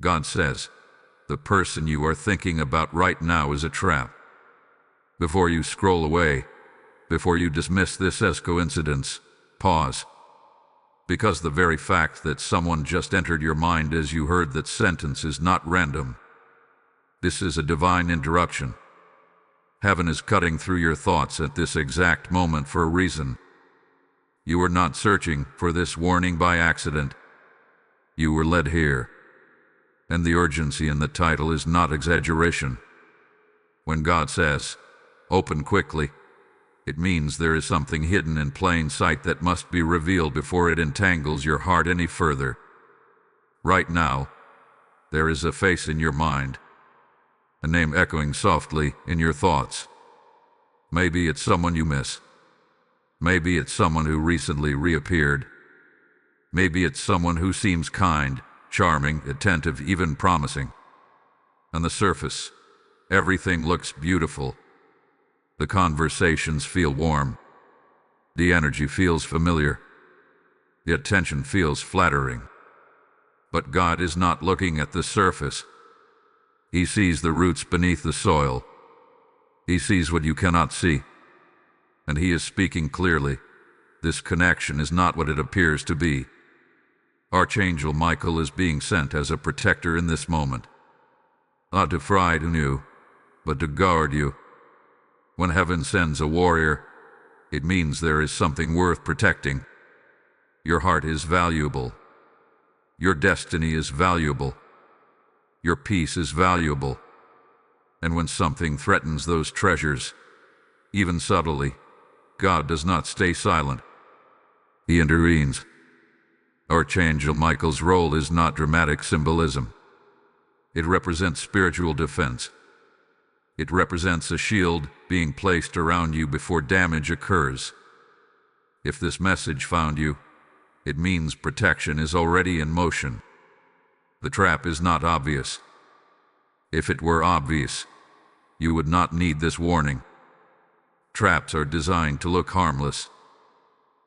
God says, the person you are thinking about right now is a trap. Before you scroll away, before you dismiss this as coincidence, pause. Because the very fact that someone just entered your mind as you heard that sentence is not random. This is a divine interruption. Heaven is cutting through your thoughts at this exact moment for a reason. You were not searching for this warning by accident. You were led here. And the urgency in the title is not exaggeration. When God says, "Open quickly," it means there is something hidden in plain sight that must be revealed before it entangles your heart any further. Right now, there is a face in your mind, a name echoing softly in your thoughts. Maybe it's someone you miss. Maybe it's someone who recently reappeared. Maybe it's someone who seems kind, charming, attentive, even promising. On the surface, everything looks beautiful. The conversations feel warm. The energy feels familiar. The attention feels flattering. But God is not looking at the surface. He sees the roots beneath the soil. He sees what you cannot see. And He is speaking clearly. This connection is not what it appears to be. Archangel Michael is being sent as a protector in this moment. Not to frighten you, but to guard you. When heaven sends a warrior, it means there is something worth protecting. Your heart is valuable. Your destiny is valuable. Your peace is valuable. And when something threatens those treasures, even subtly, God does not stay silent. He intervenes. Archangel Michael's role is not dramatic symbolism. It represents spiritual defense. It represents a shield being placed around you before damage occurs. If this message found you, it means protection is already in motion. The trap is not obvious. If it were obvious, you would not need this warning. Traps are designed to look harmless.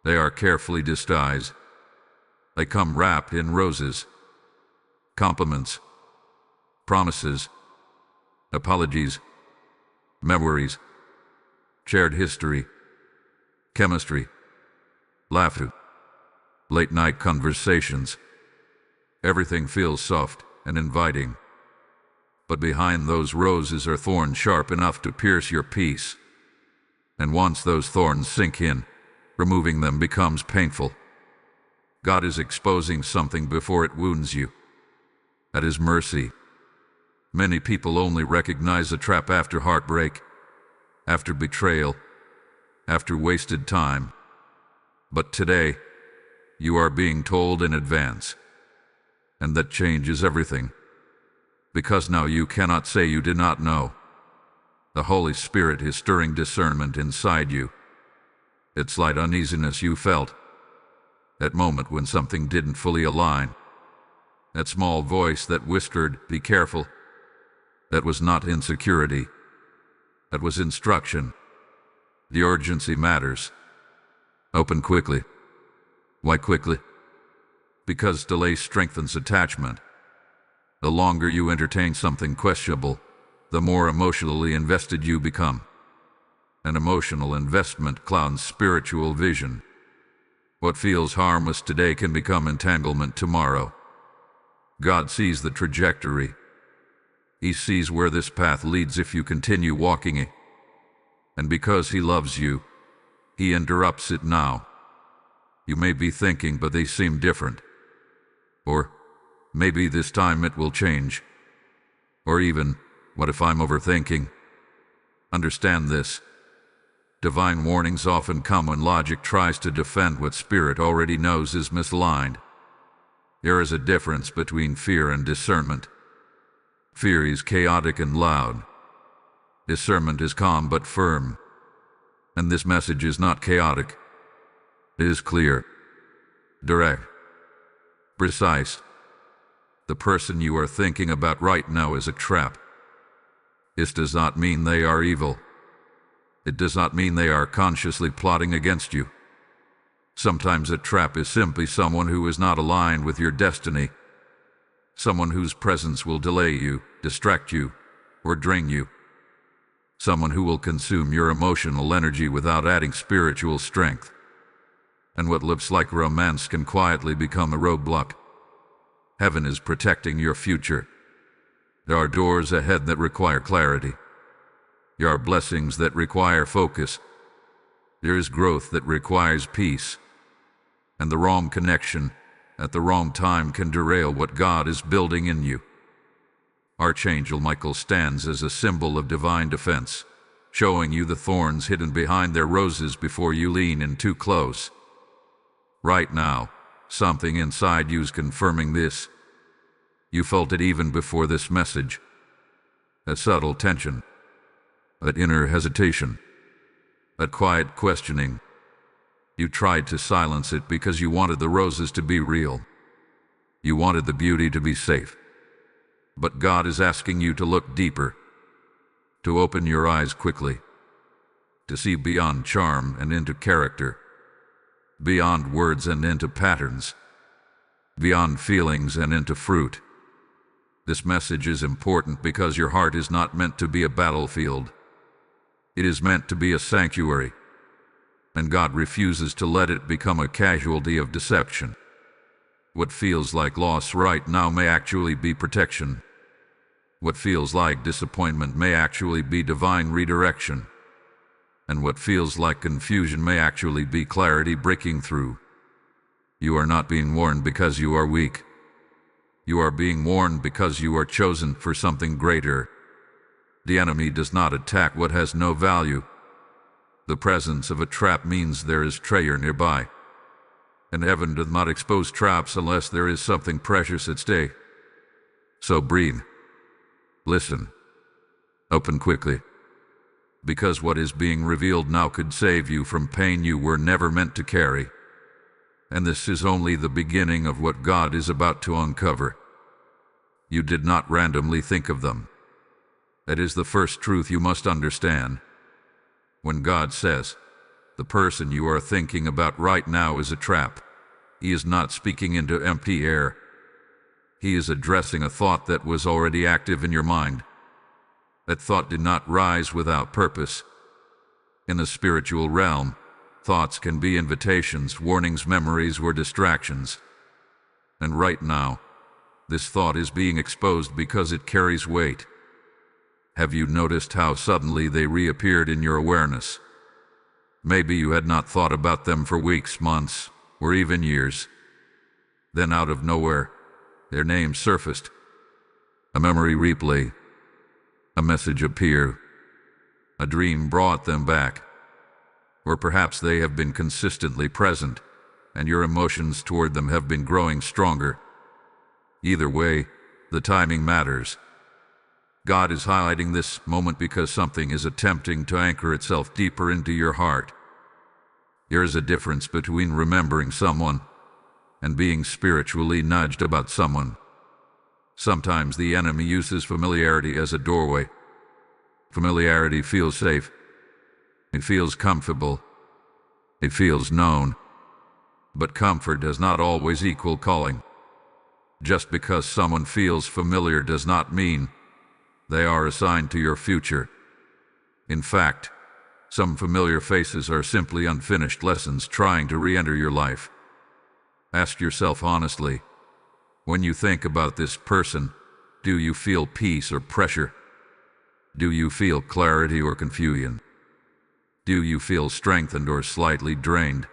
They are carefully disguised. They come wrapped in roses, compliments, promises, apologies, memories, shared history, chemistry, laughter, late-night conversations. Everything feels soft and inviting. But behind those roses are thorns sharp enough to pierce your peace. And once those thorns sink in, removing them becomes painful. God is exposing something before it wounds you. At His mercy. Many people only recognize a trap after heartbreak, after betrayal, after wasted time. But today, you are being told in advance. And that changes everything. Because now you cannot say you did not know. The Holy Spirit is stirring discernment inside you. That slight uneasiness you felt. That moment when something didn't fully align. That small voice that whispered, "Be careful." That was not insecurity. That was instruction. The urgency matters. Open quickly. Why quickly? Because delay strengthens attachment. The longer you entertain something questionable, the more emotionally invested you become. An emotional investment clouds spiritual vision. What feels harmless today can become entanglement tomorrow. God sees the trajectory. He sees where this path leads if you continue walking it. And because He loves you, He interrupts it now. You may be thinking, but they seem different. Or maybe this time it will change. Or even, what if I'm overthinking? Understand this. Divine warnings often come when logic tries to defend what spirit already knows is misaligned. There is a difference between fear and discernment. Fear is chaotic and loud. Discernment is calm but firm. And this message is not chaotic. It is clear, direct, precise. The person you are thinking about right now is a trap. This does not mean they are evil. It does not mean they are consciously plotting against you. Sometimes a trap is simply someone who is not aligned with your destiny. Someone whose presence will delay you, distract you, or drain you. Someone who will consume your emotional energy without adding spiritual strength. And what looks like romance can quietly become a roadblock. Heaven is protecting your future. There are doors ahead that require clarity. There are blessings that require focus. There is growth that requires peace. And the wrong connection at the wrong time can derail what God is building in you. Archangel Michael stands as a symbol of divine defense, showing you the thorns hidden behind their roses before you lean in too close. Right now, something inside you is confirming this. You felt it even before this message. That subtle tension, that inner hesitation, that quiet questioning. You tried to silence it because you wanted the roses to be real. You wanted the beauty to be safe. But God is asking you to look deeper, to open your eyes quickly, to see beyond charm and into character, beyond words and into patterns, beyond feelings and into fruit. This message is important because your heart is not meant to be a battlefield. It is meant to be a sanctuary, and God refuses to let it become a casualty of deception. What feels like loss right now may actually be protection. What feels like disappointment may actually be divine redirection. And what feels like confusion may actually be clarity breaking through. You are not being warned because you are weak. You are being warned because you are chosen for something greater. The enemy does not attack what has no value. The presence of a trap means there is treasure nearby. And heaven does not expose traps unless there is something precious at stake. So breathe. Listen. Open quickly. Because what is being revealed now could save you from pain you were never meant to carry. And this is only the beginning of what God is about to uncover. You did not randomly think of them. That is the first truth you must understand. When God says, the person you are thinking about right now is a trap, He is not speaking into empty air. He is addressing a thought that was already active in your mind. That thought did not rise without purpose. In the spiritual realm, thoughts can be invitations, warnings, memories, or distractions. And right now, this thought is being exposed because it carries weight. Have you noticed how suddenly they reappeared in your awareness? Maybe you had not thought about them for weeks, months, or even years. Then out of nowhere, their names surfaced. A memory replay. A message appeared. A dream brought them back. Or perhaps they have been consistently present, and your emotions toward them have been growing stronger. Either way, the timing matters. God is highlighting this moment because something is attempting to anchor itself deeper into your heart. There is a difference between remembering someone and being spiritually nudged about someone. Sometimes the enemy uses familiarity as a doorway. Familiarity feels safe. It feels comfortable. It feels known. But comfort does not always equal calling. Just because someone feels familiar does not mean they are assigned to your future. In fact, some familiar faces are simply unfinished lessons trying to re-enter your life. Ask yourself honestly, when you think about this person, do you feel peace or pressure? Do you feel clarity or confusion? Do you feel strengthened or slightly drained?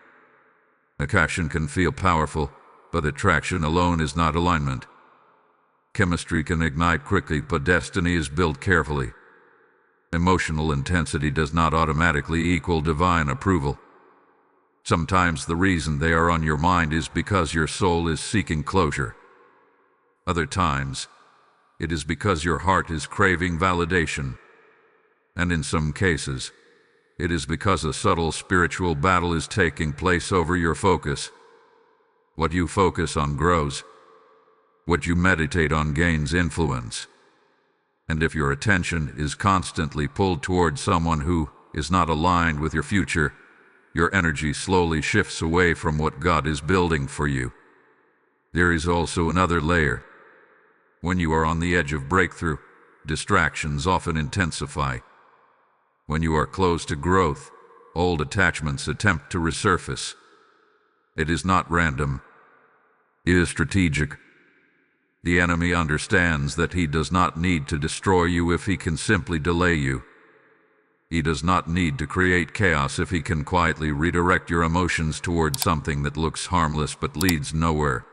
Attraction can feel powerful, but attraction alone is not alignment. Chemistry can ignite quickly, but destiny is built carefully. Emotional intensity does not automatically equal divine approval. Sometimes the reason they are on your mind is because your soul is seeking closure. Other times, it is because your heart is craving validation. And in some cases, it is because a subtle spiritual battle is taking place over your focus. What you focus on grows. What you meditate on gains influence. And if your attention is constantly pulled toward someone who is not aligned with your future, your energy slowly shifts away from what God is building for you. There is also another layer. When you are on the edge of breakthrough, distractions often intensify. When you are close to growth, old attachments attempt to resurface. It is not random. It is strategic. The enemy understands that he does not need to destroy you if he can simply delay you. He does not need to create chaos if he can quietly redirect your emotions toward something that looks harmless but leads nowhere.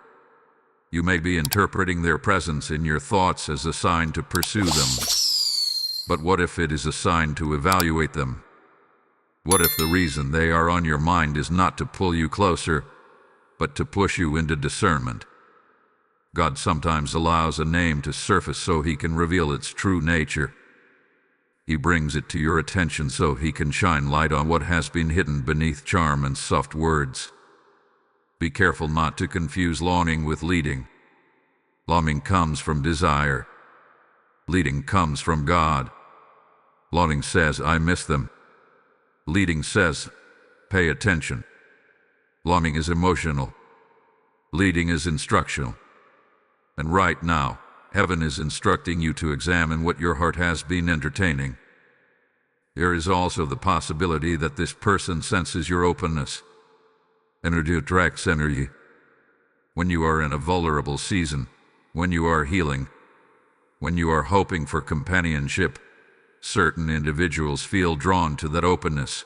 You may be interpreting their presence in your thoughts as a sign to pursue them. But what if it is a sign to evaluate them? What if the reason they are on your mind is not to pull you closer, but to push you into discernment? God sometimes allows a name to surface so he can reveal its true nature. He brings it to your attention so he can shine light on what has been hidden beneath charm and soft words. Be careful not to confuse longing with leading. Longing comes from desire. Leading comes from God. Longing says, I miss them. Leading says, pay attention. Longing is emotional. Leading is instructional. And right now, heaven is instructing you to examine what your heart has been entertaining. There is also the possibility that this person senses your openness and it attracts energy. When you are in a vulnerable season, when you are healing, when you are hoping for companionship, certain individuals feel drawn to that openness.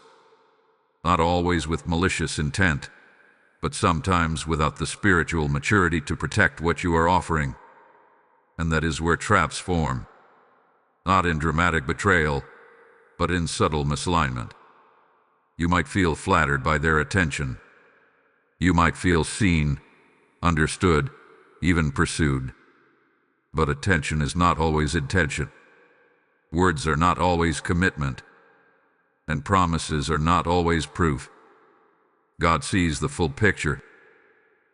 Not always with malicious intent, but sometimes without the spiritual maturity to protect what you are offering. And that is where traps form. Not in dramatic betrayal, but in subtle misalignment. You might feel flattered by their attention. You might feel seen, understood, even pursued. But attention is not always intention. Words are not always commitment. And promises are not always proof. God sees the full picture.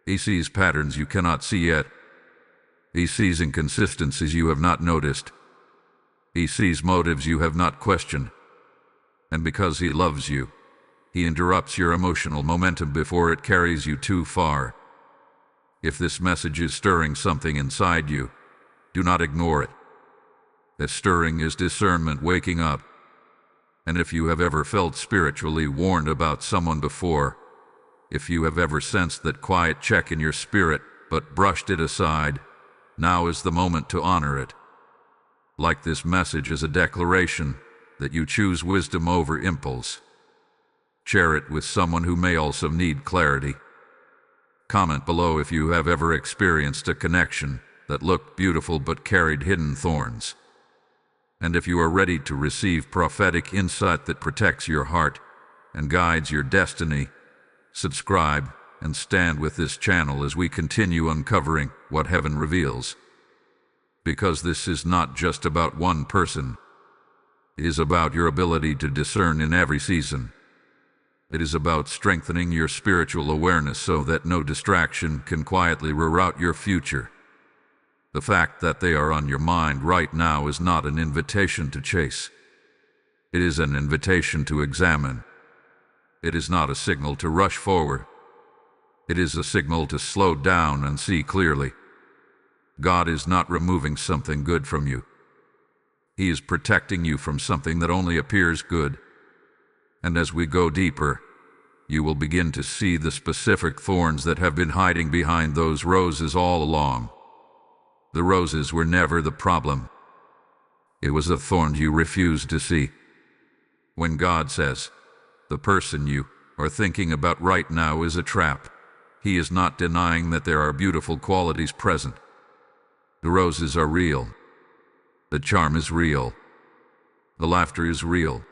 He sees patterns you cannot see yet. He sees inconsistencies you have not noticed. He sees motives you have not questioned. And because he loves you, he interrupts your emotional momentum before it carries you too far. If this message is stirring something inside you, do not ignore it. The stirring is discernment waking up. And if you have ever felt spiritually warned about someone before, if you have ever sensed that quiet check in your spirit but brushed it aside, now is the moment to honor it. Like this message as a declaration that you choose wisdom over impulse. Share it with someone who may also need clarity. Comment below if you have ever experienced a connection that looked beautiful but carried hidden thorns. And if you are ready to receive prophetic insight that protects your heart and guides your destiny, subscribe and stand with this channel as we continue uncovering what heaven reveals. Because this is not just about one person. It is about your ability to discern in every season. It is about strengthening your spiritual awareness so that no distraction can quietly reroute your future. The fact that they are on your mind right now is not an invitation to chase. It is an invitation to examine. It is not a signal to rush forward. It is a signal to slow down and see clearly. God is not removing something good from you. He is protecting you from something that only appears good. And as we go deeper, you will begin to see the specific thorns that have been hiding behind those roses all along. The roses were never the problem. It was the thorns you refused to see. When God says, the person you are thinking about right now is a trap, he is not denying that there are beautiful qualities present. The roses are real. The charm is real. The laughter is real.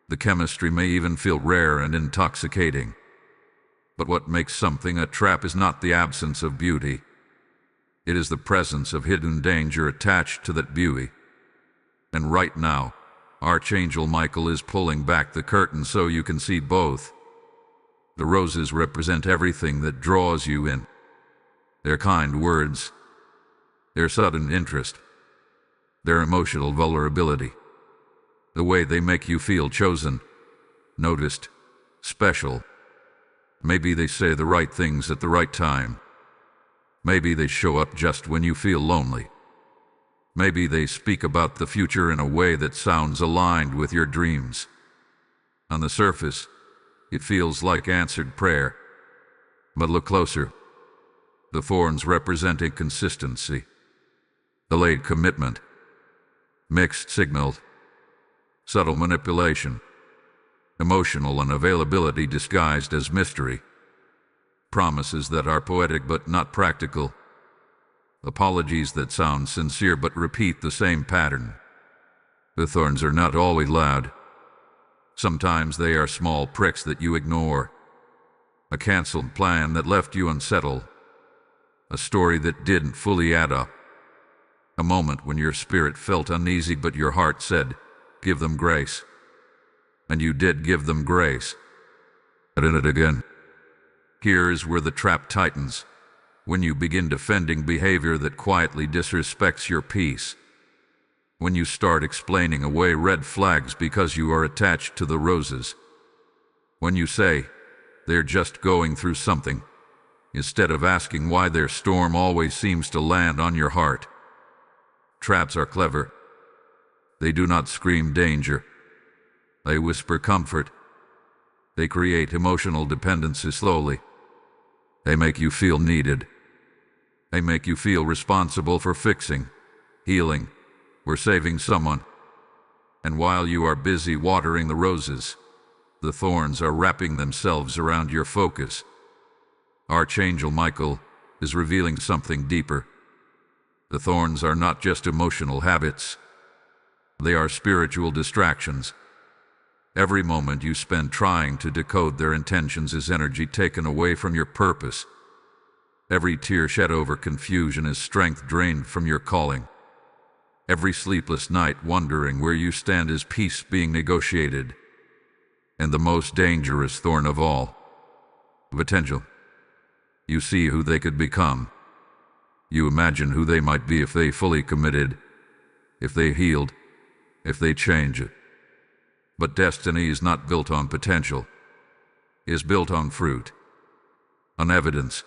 The chemistry may even feel rare and intoxicating. But what makes something a trap is not the absence of beauty. It is the presence of hidden danger attached to that beauty. And right now, Archangel Michael is pulling back the curtain so you can see both. The roses represent everything that draws you in. Their kind words, their sudden interest, their emotional vulnerability, the way they make you feel chosen, noticed, special. Maybe they say the right things at the right time. Maybe they show up just when you feel lonely. Maybe they speak about the future in a way that sounds aligned with your dreams. On the surface, it feels like answered prayer. But look closer. The thorns represent inconsistency, delayed commitment, mixed signals, subtle manipulation, emotional unavailability disguised as mystery, promises that are poetic but not practical, apologies that sound sincere but repeat the same pattern. The thorns are not always loud. Sometimes they are small pricks that you ignore, a canceled plan that left you unsettled, a story that didn't fully add up, a moment when your spirit felt uneasy but your heart said, "Give them grace." And you did give them grace. But in it again. Here is where the trap tightens, when you begin defending behavior that quietly disrespects your peace. When you start explaining away red flags because you are attached to the roses. When you say, "They're just going through something," instead of asking why their storm always seems to land on your heart. Traps are clever. They do not scream danger. They whisper comfort. They create emotional dependency slowly. They make you feel needed. They make you feel responsible for fixing, healing, or saving someone. And while you are busy watering the roses, the thorns are wrapping themselves around your focus. Archangel Michael is revealing something deeper. The thorns are not just emotional habits. They are spiritual distractions. Every moment you spend trying to decode their intentions is energy taken away from your purpose. Every tear shed over confusion is strength drained from your calling. Every sleepless night wondering where you stand is peace being negotiated. And the most dangerous thorn of all, potential. You see who they could become. You imagine who they might be if they fully committed, if they healed, if they changed it. But destiny is not built on potential. It is built on fruit, on evidence,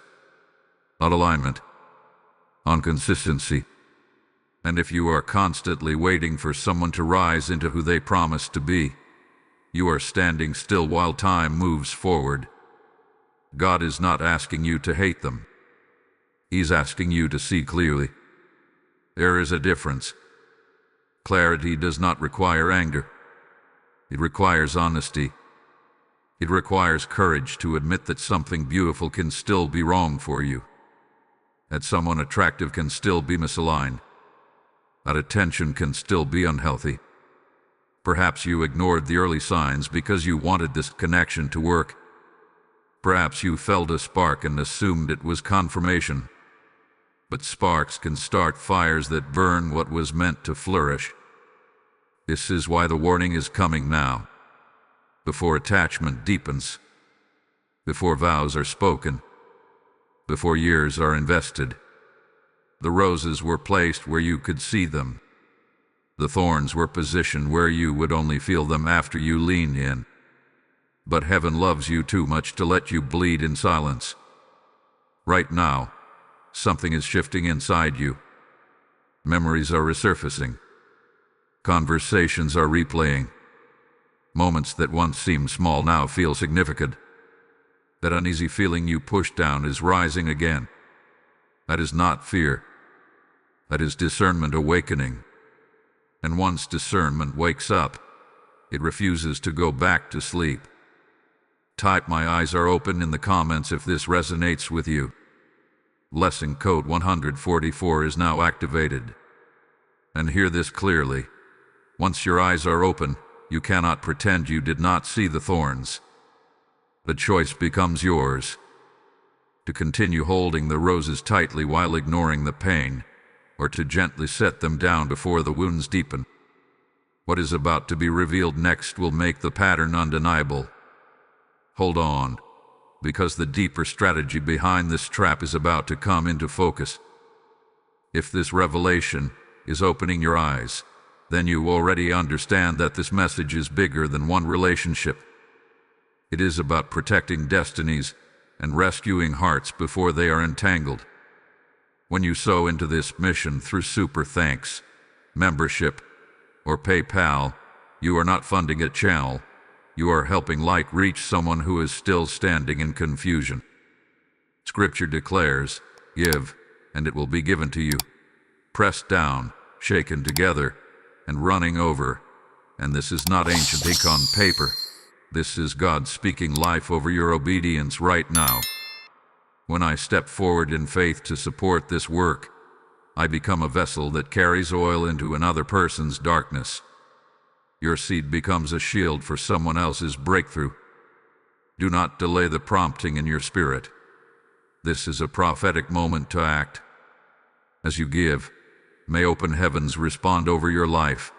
on alignment, on consistency. And if you are constantly waiting for someone to rise into who they promise to be, you are standing still while time moves forward. God is not asking you to hate them. He's asking you to see clearly. There is a difference. Clarity does not require anger. It requires honesty. It requires courage to admit that something beautiful can still be wrong for you. That someone attractive can still be misaligned. That attention can still be unhealthy. Perhaps you ignored the early signs because you wanted this connection to work. Perhaps you felt a spark and assumed it was confirmation. But sparks can start fires that burn what was meant to flourish. This is why the warning is coming now. Before attachment deepens. Before vows are spoken. Before years are invested. The roses were placed where you could see them. The thorns were positioned where you would only feel them after you lean in. But heaven loves you too much to let you bleed in silence. Right now, something is shifting inside you. Memories are resurfacing. Conversations are replaying. Moments that once seemed small now feel significant. That uneasy feeling you pushed down is rising again. That is not fear. That is discernment awakening. And once discernment wakes up, it refuses to go back to sleep. Type "My eyes are open" in the comments if this resonates with you. Lesson code 144 is now activated. And hear this clearly. Once your eyes are open, you cannot pretend you did not see the thorns. The choice becomes yours. To continue holding the roses tightly while ignoring the pain, or to gently set them down before the wounds deepen. What is about to be revealed next will make the pattern undeniable. Hold on, because the deeper strategy behind this trap is about to come into focus. If this revelation is opening your eyes, then you already understand that this message is bigger than one relationship. It is about protecting destinies and rescuing hearts before they are entangled. When you sow into this mission through super thanks, membership, or PayPal, you are not funding a channel. You are helping light reach someone who is still standing in confusion. Scripture declares, "Give, and it will be given to you. Pressed down, shaken together, and running over." And this is not ancient ink on paper. This is God speaking life over your obedience right now. When I step forward in faith to support this work, I become a vessel that carries oil into another person's darkness. Your seed becomes a shield for someone else's breakthrough. Do not delay the prompting in your spirit. This is a prophetic moment to act. As you give, may open heavens respond over your life,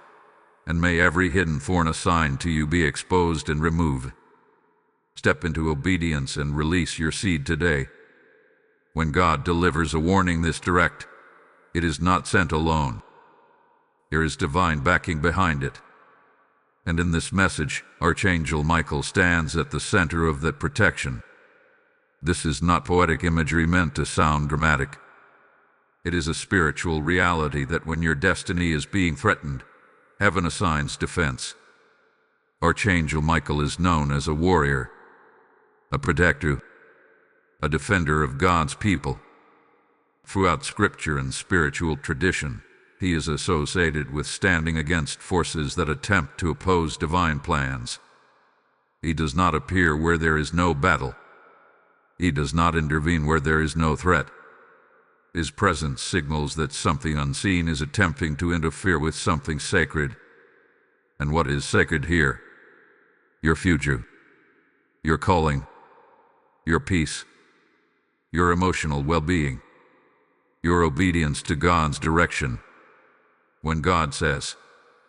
and may every hidden thorn assigned to you be exposed and removed. Step into obedience and release your seed today. When God delivers a warning this direct, it is not sent alone. There is divine backing behind it. And in this message, Archangel Michael stands at the center of that protection. This is not poetic imagery meant to sound dramatic. It is a spiritual reality that when your destiny is being threatened, heaven assigns defense. Archangel Michael is known as a warrior, a protector, a defender of God's people. Throughout scripture and spiritual tradition, he is associated with standing against forces that attempt to oppose divine plans. He does not appear where there is no battle. He does not intervene where there is no threat. His presence signals that something unseen is attempting to interfere with something sacred. And what is sacred here? Your future, your calling, your peace, your emotional well-being, your obedience to God's direction. When God says,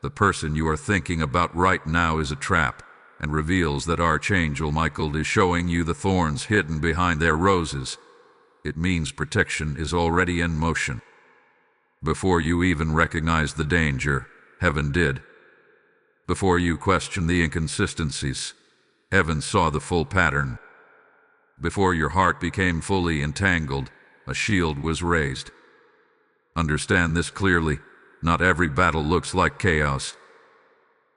"The person you are thinking about right now is a trap," and reveals that Archangel Michael is showing you the thorns hidden behind their roses, it means protection is already in motion. Before you even recognize the danger, heaven did. Before you question the inconsistencies, heaven saw the full pattern. Before your heart became fully entangled, a shield was raised. Understand this clearly. Not every battle looks like chaos.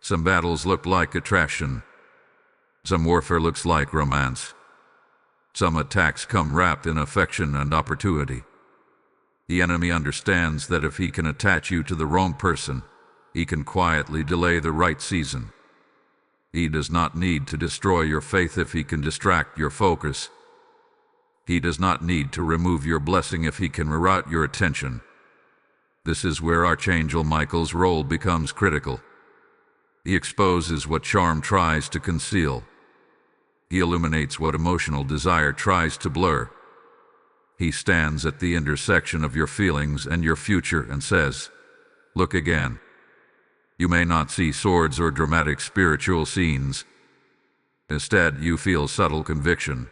Some battles look like attraction. Some warfare looks like romance. Some attacks come wrapped in affection and opportunity. The enemy understands that if he can attach you to the wrong person, he can quietly delay the right season. He does not need to destroy your faith if he can distract your focus. He does not need to remove your blessing if he can reroute your attention. This is where Archangel Michael's role becomes critical. He exposes what charm tries to conceal. He illuminates what emotional desire tries to blur. He stands at the intersection of your feelings and your future and says, "Look again." You may not see swords or dramatic spiritual scenes. Instead, you feel subtle conviction.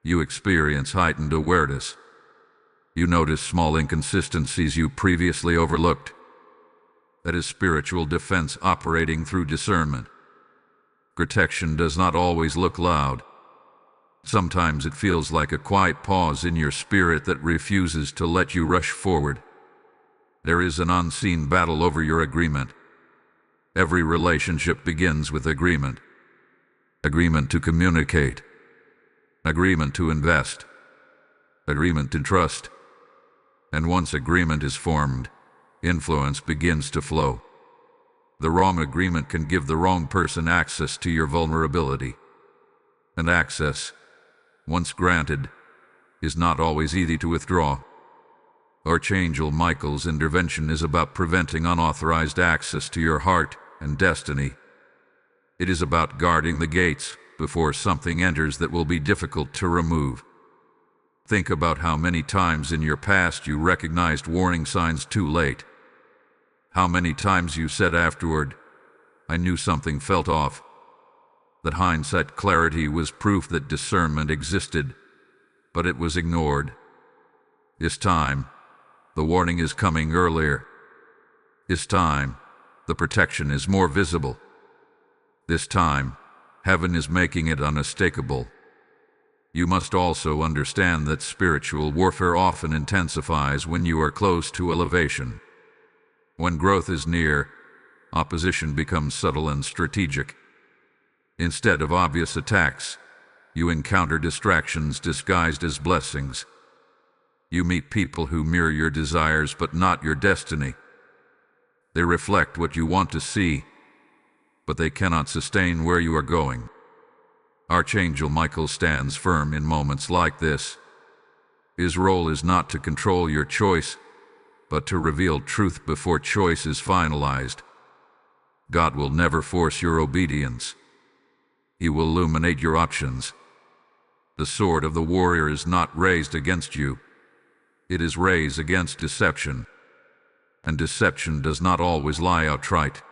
You experience heightened awareness. You notice small inconsistencies you previously overlooked. That is spiritual defense operating through discernment. Protection does not always look loud. Sometimes it feels like a quiet pause in your spirit that refuses to let you rush forward. There is an unseen battle over your agreement. Every relationship begins with agreement. Agreement to communicate. Agreement to invest. Agreement to trust. And once agreement is formed, influence begins to flow. The wrong agreement can give the wrong person access to your vulnerability. And access, once granted, is not always easy to withdraw. Archangel Michael's intervention is about preventing unauthorized access to your heart and destiny. It is about guarding the gates before something enters that will be difficult to remove. Think about how many times in your past you recognized warning signs too late. How many times you said afterward, "I knew something felt off." That hindsight clarity was proof that discernment existed, but it was ignored. This time, the warning is coming earlier. This time, the protection is more visible. This time, heaven is making it unmistakable. You must also understand that spiritual warfare often intensifies when you are close to elevation. When growth is near, opposition becomes subtle and strategic. Instead of obvious attacks, you encounter distractions disguised as blessings. You meet people who mirror your desires but not your destiny. They reflect what you want to see, but they cannot sustain where you are going. Archangel Michael stands firm in moments like this. His role is not to control your choice, but to reveal truth before choice is finalized. God will never force your obedience. He will illuminate your options. The sword of the warrior is not raised against you. It is raised against deception. And deception does not always lie outright.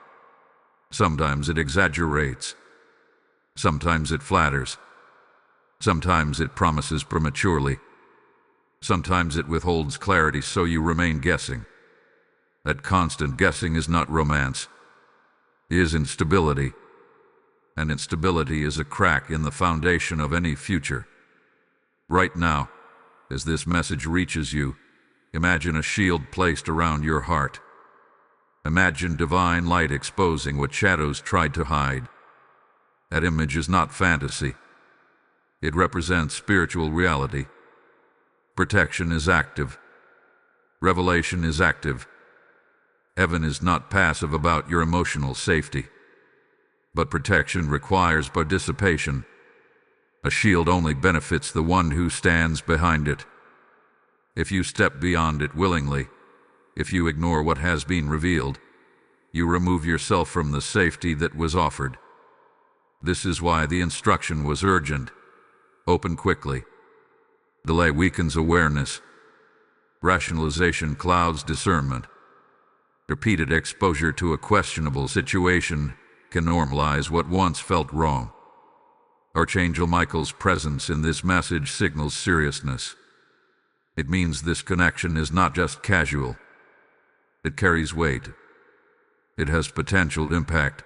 Sometimes it exaggerates. Sometimes it flatters. Sometimes it promises prematurely. Sometimes it withholds clarity so you remain guessing. That constant guessing is not romance. It is instability. And instability is a crack in the foundation of any future. Right now, as this message reaches you, imagine a shield placed around your heart. Imagine divine light exposing what shadows tried to hide. That image is not fantasy. It represents spiritual reality. Protection is active. Revelation is active. Heaven is not passive about your emotional safety. But protection requires participation. A shield only benefits the one who stands behind it. If you step beyond it willingly, if you ignore what has been revealed, you remove yourself from the safety that was offered. This is why the instruction was urgent. Open quickly. Delay weakens awareness. Rationalization clouds discernment. Repeated exposure to a questionable situation can normalize what once felt wrong. Archangel Michael's presence in this message signals seriousness. It means this connection is not just casual. It carries weight. It has potential impact.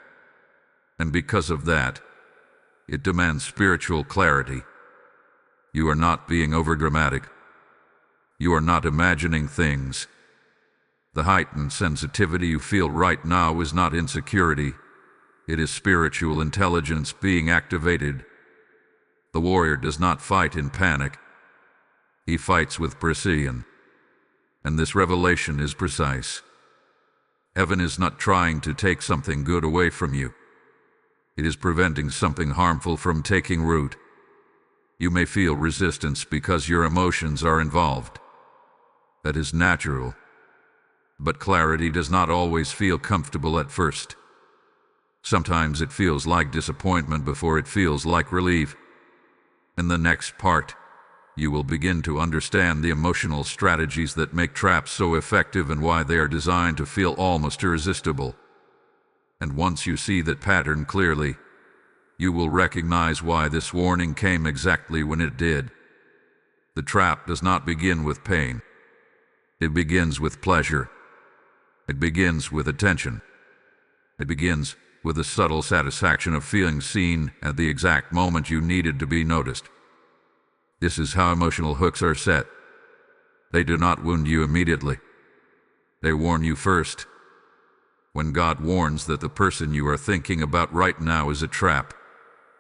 And because of that, it demands spiritual clarity. You are not being overdramatic. You are not imagining things. The heightened sensitivity you feel right now is not insecurity. It is spiritual intelligence being activated. The warrior does not fight in panic. He fights with precision. And this revelation is precise. Heaven is not trying to take something good away from you. It is preventing something harmful from taking root. You may feel resistance because your emotions are involved. That is natural. But clarity does not always feel comfortable at first. Sometimes it feels like disappointment before it feels like relief. In the next part, you will begin to understand the emotional strategies that make traps so effective and why they are designed to feel almost irresistible. And once you see that pattern clearly, you will recognize why this warning came exactly when it did. The trap does not begin with pain. It begins with pleasure. It begins with attention. It begins with the subtle satisfaction of feeling seen at the exact moment you needed to be noticed. This is how emotional hooks are set. They do not wound you immediately. They warn you first. When God warns that the person you are thinking about right now is a trap,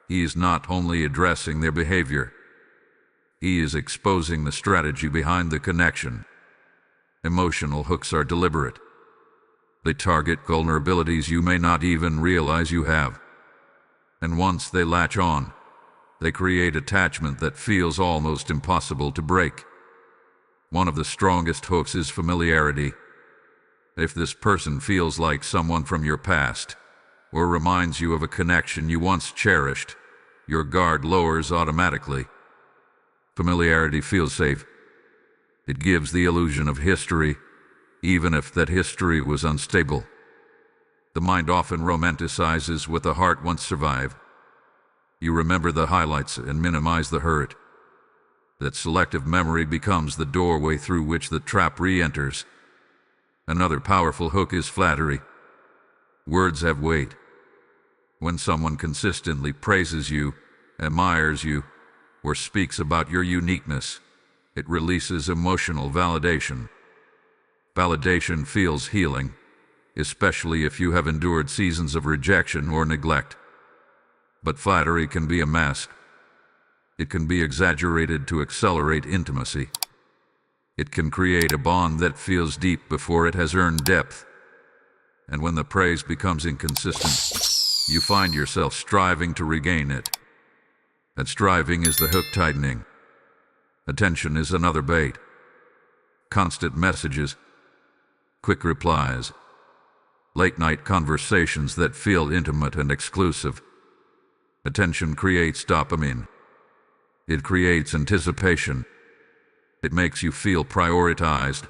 He is not only addressing their behavior. He is exposing the strategy behind the connection. Emotional hooks are deliberate. They target vulnerabilities you may not even realize you have. And once they latch on, they create attachment that feels almost impossible to break. One of the strongest hooks is familiarity. If this person feels like someone from your past, or reminds you of a connection you once cherished, your guard lowers automatically. Familiarity feels safe. It gives the illusion of history, even if that history was unstable. The mind often romanticizes what the heart once survived. You remember the highlights and minimize the hurt. That selective memory becomes the doorway through which the trap re-enters. Another powerful hook is flattery. Words have weight. When someone consistently praises you, admires you, or speaks about your uniqueness, it releases emotional validation. Validation feels healing. especially if you have endured seasons of rejection or neglect. But flattery can be a mask. It can be exaggerated to accelerate intimacy. It can create a bond that feels deep before it has earned depth. And when the praise becomes inconsistent, you find yourself striving to regain it. That striving is the hook tightening. Attention is another bait. Constant messages, quick replies, late-night conversations that feel intimate and exclusive. Attention creates dopamine. It creates anticipation. It makes you feel prioritized.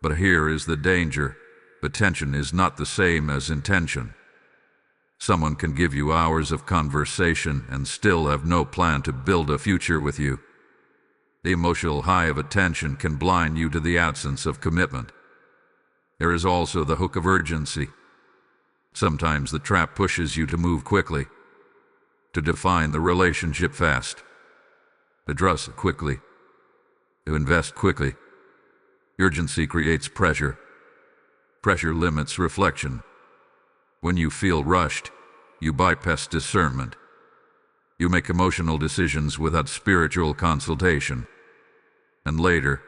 But here is the danger. Attention is not the same as intention. Someone can give you hours of conversation and still have no plan to build a future with you. The emotional high of attention can blind you to the absence of commitment. There is also the hook of urgency. Sometimes the trap pushes you to move quickly, to define the relationship fast, to trust quickly, to invest quickly. Urgency creates pressure. Pressure limits reflection. When you feel rushed, you bypass discernment. You make emotional decisions without spiritual consultation. And later,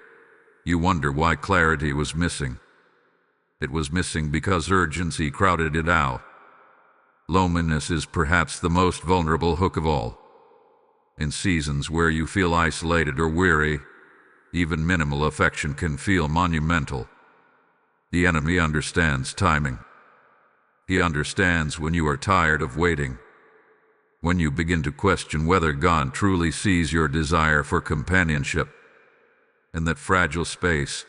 you wonder why clarity was missing. It was missing because urgency crowded it out. Loneliness is perhaps the most vulnerable hook of all. In seasons where you feel isolated or weary, even minimal affection can feel monumental. The enemy understands timing. He understands when you are tired of waiting, when you begin to question whether God truly sees your desire for companionship. In that fragile space,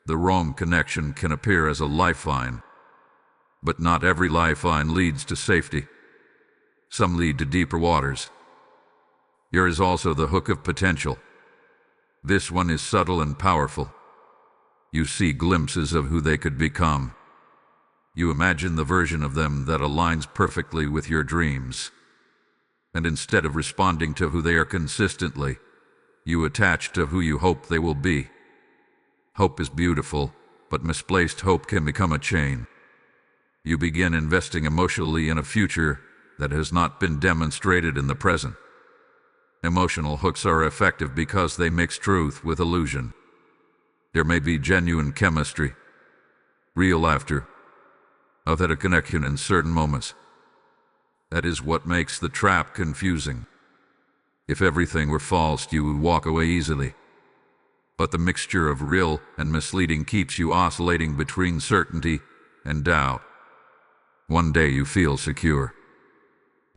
the wrong connection can appear as a lifeline. But not every lifeline leads to safety. Some lead to deeper waters. There is also the hook of potential. This one is subtle and powerful. You see glimpses of who they could become. You imagine the version of them that aligns perfectly with your dreams. And instead of responding to who they are consistently, you attach to who you hope they will be. Hope is beautiful, but misplaced hope can become a chain. You begin investing emotionally in a future that has not been demonstrated in the present. Emotional hooks are effective because they mix truth with illusion. There may be genuine chemistry, real laughter, authentic connection in certain moments. That is what makes the trap confusing. If everything were false, you would walk away easily. But the mixture of real and misleading keeps you oscillating between certainty and doubt. One day you feel secure.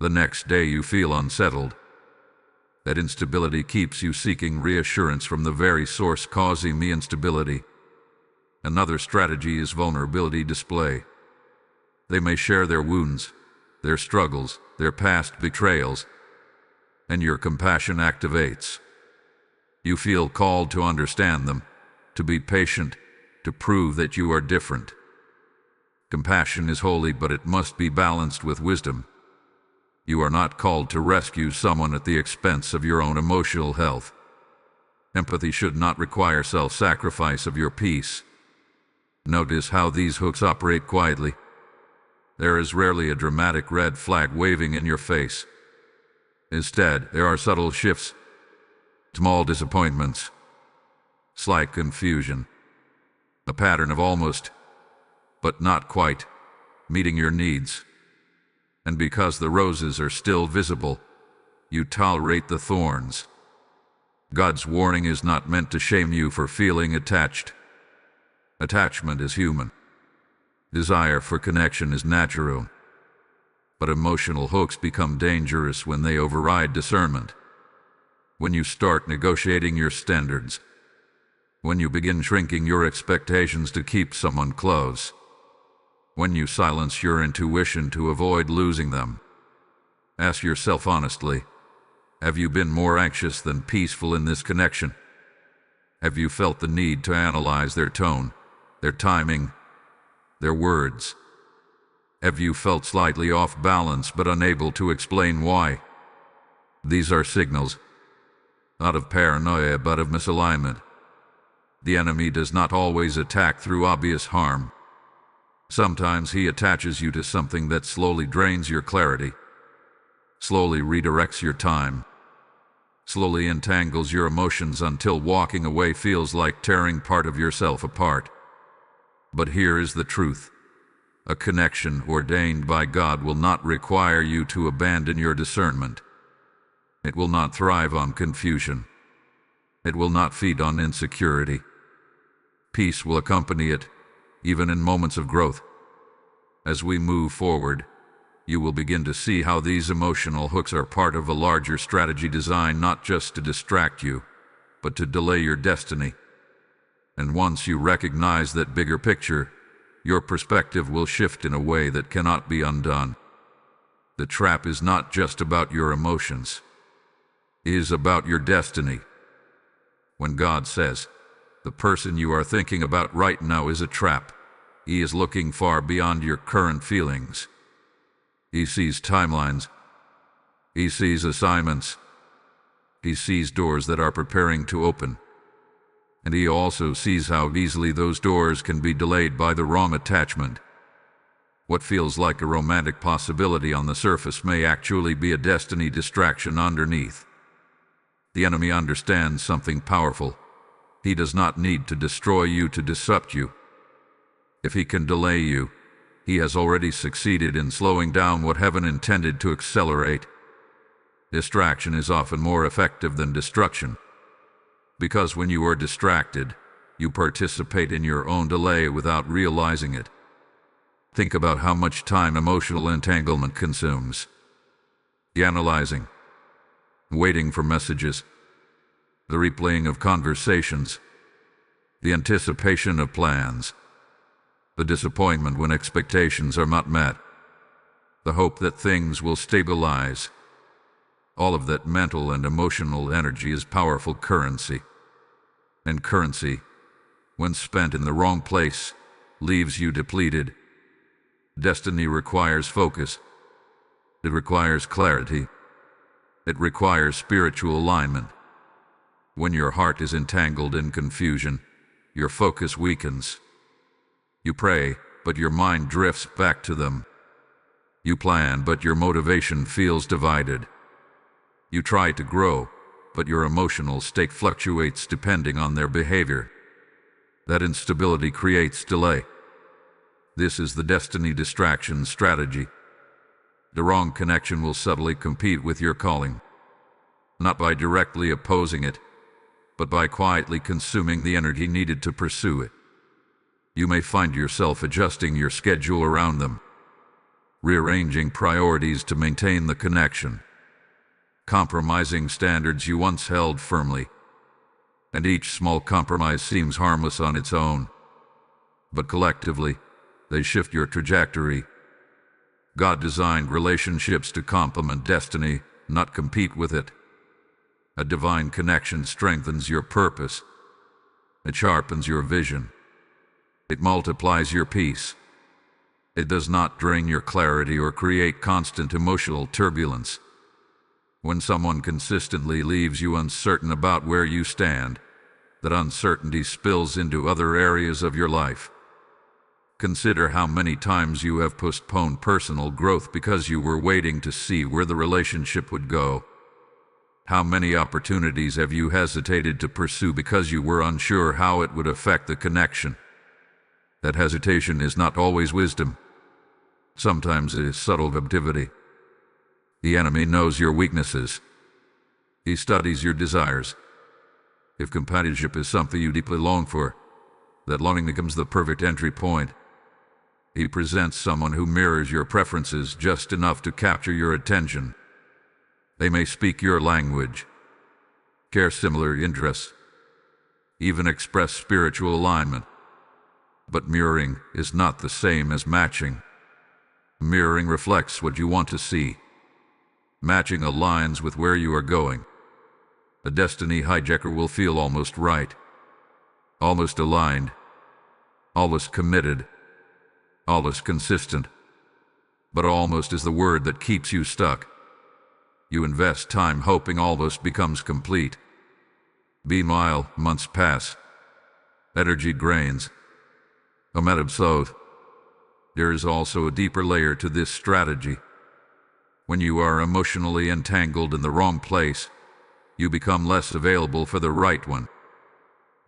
The next day you feel unsettled. That instability keeps you seeking reassurance from the very source causing the instability. Another strategy is vulnerability display. They may share their wounds, their struggles, their past betrayals, and your compassion activates. You feel called to understand them, to be patient, to prove that you are different. Compassion is holy, but it must be balanced with wisdom. You are not called to rescue someone at the expense of your own emotional health. Empathy should not require self-sacrifice of your peace. Notice how these hooks operate quietly. There is rarely a dramatic red flag waving in your face. Instead, there are subtle shifts, small disappointments, slight confusion, a pattern of almost, but not quite, meeting your needs. And because the roses are still visible, you tolerate the thorns. God's warning is not meant to shame you for feeling attached. Attachment is human. Desire for connection is natural. But emotional hooks become dangerous when they override discernment. When you start negotiating your standards. When you begin shrinking your expectations to keep someone close. When you silence your intuition to avoid losing them. Ask yourself honestly, have you been more anxious than peaceful in this connection? Have you felt the need to analyze their tone, their timing, their words? Have you felt slightly off balance but unable to explain why? These are signals, not of paranoia but of misalignment. The enemy does not always attack through obvious harm. Sometimes he attaches you to something that slowly drains your clarity, slowly redirects your time, slowly entangles your emotions until walking away feels like tearing part of yourself apart. But here is the truth. A connection ordained by God will not require you to abandon your discernment. It will not thrive on confusion. It will not feed on insecurity. Peace will accompany it, even in moments of growth. As we move forward, you will begin to see how these emotional hooks are part of a larger strategy designed not just to distract you, but to delay your destiny. And once you recognize that bigger picture, your perspective will shift in a way that cannot be undone. The trap is not just about your emotions. It is about your destiny. When God says, "The person you are thinking about right now is a trap," He is looking far beyond your current feelings. He sees timelines. He sees assignments. He sees doors that are preparing to open. And He also sees how easily those doors can be delayed by the wrong attachment. What feels like a romantic possibility on the surface may actually be a destiny distraction underneath. The enemy understands something powerful. He does not need to destroy you to disrupt you. If he can delay you, he has already succeeded in slowing down what heaven intended to accelerate. Distraction is often more effective than destruction, because when you are distracted, you participate in your own delay without realizing it. Think about how much time emotional entanglement consumes. The analyzing, waiting for messages, the replaying of conversations, the anticipation of plans, the disappointment when expectations are not met, the hope that things will stabilize. All of that mental and emotional energy is powerful currency. And currency, when spent in the wrong place, leaves you depleted. Destiny requires focus. It requires clarity. It requires spiritual alignment. When your heart is entangled in confusion, your focus weakens. You pray, but your mind drifts back to them. You plan, but your motivation feels divided. You try to grow, but your emotional state fluctuates depending on their behavior. That instability creates delay. This is the destiny distraction strategy. The wrong connection will subtly compete with your calling, not by directly opposing it, but by quietly consuming the energy needed to pursue it. You may find yourself adjusting your schedule around them, rearranging priorities to maintain the connection, compromising standards you once held firmly. And each small compromise seems harmless on its own, but collectively, they shift your trajectory. God designed relationships to complement destiny, not compete with it. A divine connection strengthens your purpose. It sharpens your vision. It multiplies your peace. It does not drain your clarity or create constant emotional turbulence. When someone consistently leaves you uncertain about where you stand, that uncertainty spills into other areas of your life. Consider how many times you have postponed personal growth because you were waiting to see where the relationship would go. How many opportunities have you hesitated to pursue because you were unsure how it would affect the connection? That hesitation is not always wisdom. Sometimes it is subtle activity. The enemy knows your weaknesses. He studies your desires. If companionship is something you deeply long for, that longing becomes the perfect entry point. He presents someone who mirrors your preferences just enough to capture your attention. They may speak your language, share similar interests, even express spiritual alignment. But mirroring is not the same as matching. Mirroring reflects what you want to see. Matching aligns with where you are going. A destiny hijacker will feel almost right, almost aligned, almost committed, almost consistent. But almost is the word that keeps you stuck. You invest time hoping almost becomes complete. Meanwhile, months pass. Energy drains. Momentum slows. there is also a deeper layer to this strategy. When you are emotionally entangled in the wrong place, you become less available for the right one.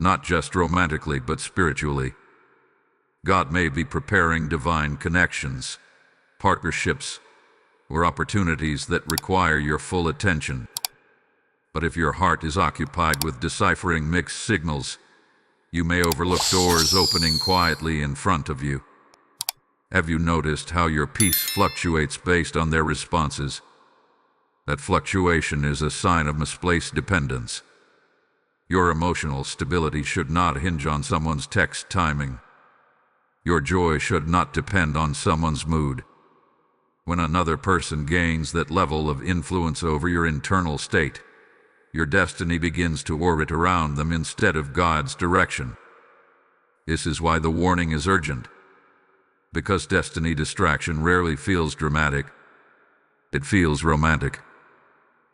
Not just romantically, but spiritually. God may be preparing divine connections, partnerships, or opportunities that require your full attention. But if your heart is occupied with deciphering mixed signals, you may overlook doors opening quietly in front of you. Have you noticed how your peace fluctuates based on their responses? That fluctuation is a sign of misplaced dependence. Your emotional stability should not hinge on someone's text timing. Your joy should not depend on someone's mood. When another person gains that level of influence over your internal state, your destiny begins to orbit around them instead of God's direction. This is why the warning is urgent. Because destiny distraction rarely feels dramatic. It feels romantic.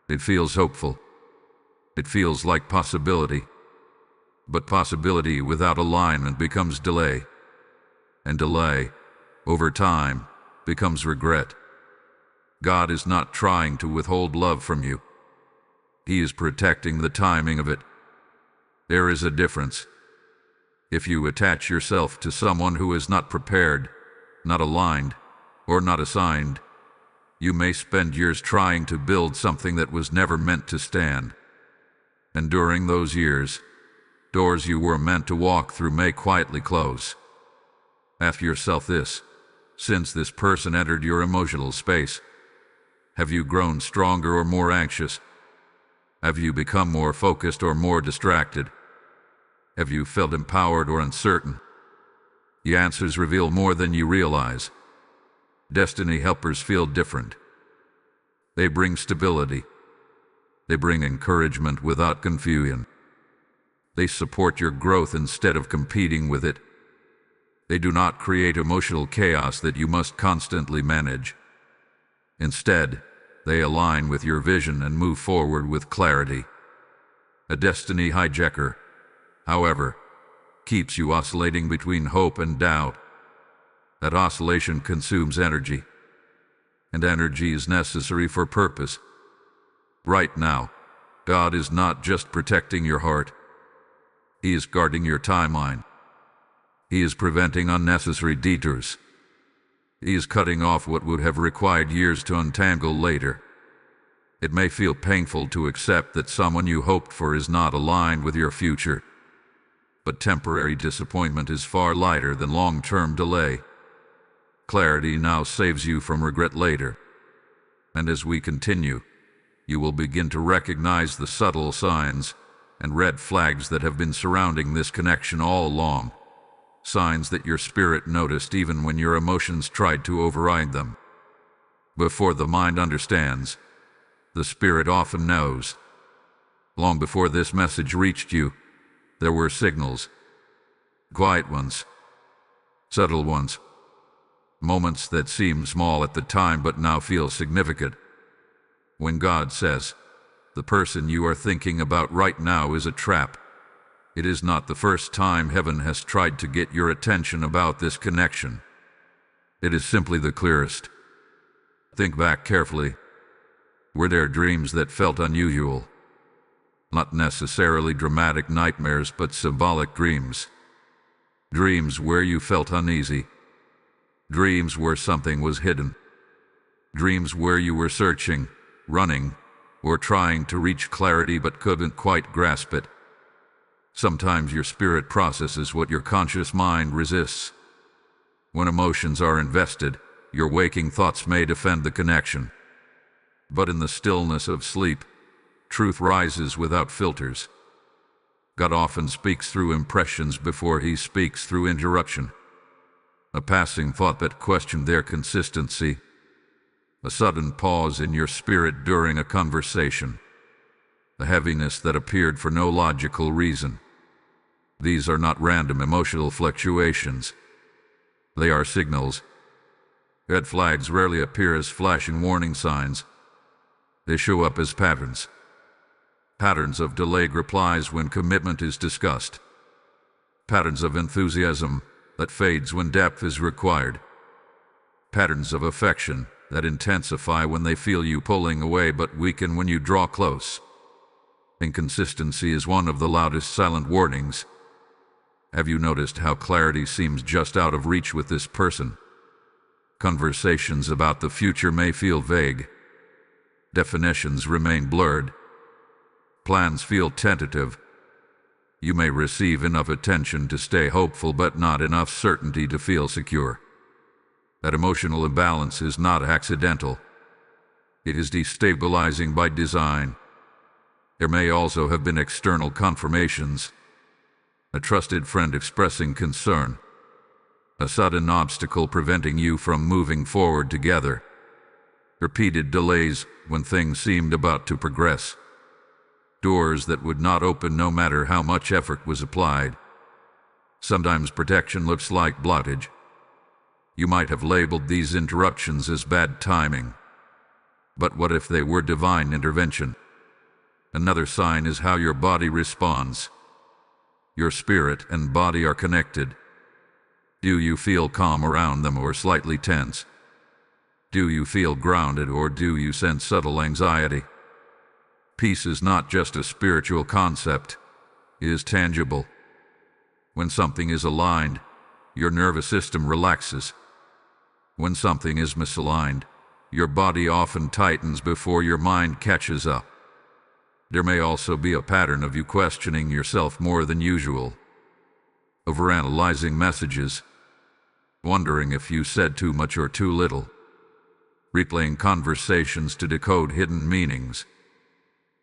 It feels hopeful. It feels like possibility. But possibility without alignment becomes delay. And delay, over time, becomes regret. God is not trying to withhold love from you. He is protecting the timing of it. There is a difference. If you attach yourself to someone who is not prepared, not aligned, or not assigned, you may spend years trying to build something that was never meant to stand. And during those years, doors you were meant to walk through may quietly close. Ask yourself this: since this person entered your emotional space, have you grown stronger or more anxious? Have you become more focused or more distracted? Have you felt empowered or uncertain? The answers reveal more than you realize. Destiny helpers feel different. They bring stability. They bring encouragement without confusion. They support your growth instead of competing with it. They do not create emotional chaos that you must constantly manage. Instead, they align with your vision and move forward with clarity. A destiny hijacker, however, keeps you oscillating between hope and doubt. That oscillation consumes energy, and energy is necessary for purpose. Right now, God is not just protecting your heart. He is guarding your timeline. He is preventing unnecessary detours. He is cutting off what would have required years to untangle later. It may feel painful to accept that someone you hoped for is not aligned with your future. But temporary disappointment is far lighter than long-term delay. Clarity now saves you from regret later. And as we continue, you will begin to recognize the subtle signs and red flags that have been surrounding this connection all along. Signs that your spirit noticed even when your emotions tried to override them. Before the mind understands, the spirit often knows. Long before this message reached you, there were signals. Quiet ones. Subtle ones. Moments that seem small at the time but now feel significant. When God says, "The person you are thinking about right now is a trap," it is not the first time heaven has tried to get your attention about this connection. It is simply the clearest. Think back carefully. Were there dreams that felt unusual? Not necessarily dramatic nightmares, but symbolic dreams. Dreams where you felt uneasy. Dreams where something was hidden. Dreams where you were searching, running, or trying to reach clarity but couldn't quite grasp it. Sometimes your spirit processes what your conscious mind resists. When emotions are invested, your waking thoughts may defend the connection. But in the stillness of sleep, truth rises without filters. God often speaks through impressions before he speaks through interruption. A passing thought that questioned their consistency. A sudden pause in your spirit during a conversation. A heaviness that appeared for no logical reason. These are not random emotional fluctuations. They are signals. Red flags rarely appear as flashing warning signs. They show up as patterns. Patterns of delayed replies when commitment is discussed. Patterns of enthusiasm that fades when depth is required. Patterns of affection that intensify when they feel you pulling away but weaken when you draw close. Inconsistency is one of the loudest silent warnings. Have you noticed how clarity seems just out of reach with this person? Conversations about the future may feel vague. Definitions remain blurred. Plans feel tentative. You may receive enough attention to stay hopeful but not enough certainty to feel secure. That emotional imbalance is not accidental. It is destabilizing by design. There may also have been external confirmations. A trusted friend expressing concern. A sudden obstacle preventing you from moving forward together. Repeated delays when things seemed about to progress. Doors that would not open no matter how much effort was applied. Sometimes protection looks like blockage. You might have labeled these interruptions as bad timing. But what if they were divine intervention? Another sign is how your body responds. Your spirit and body are connected. Do you feel calm around them or slightly tense? Do you feel grounded or do you sense subtle anxiety? Peace is not just a spiritual concept. It is tangible. When something is aligned, your nervous system relaxes. When something is misaligned, your body often tightens before your mind catches up. There may also be a pattern of you questioning yourself more than usual, overanalyzing messages, wondering if you said too much or too little, replaying conversations to decode hidden meanings.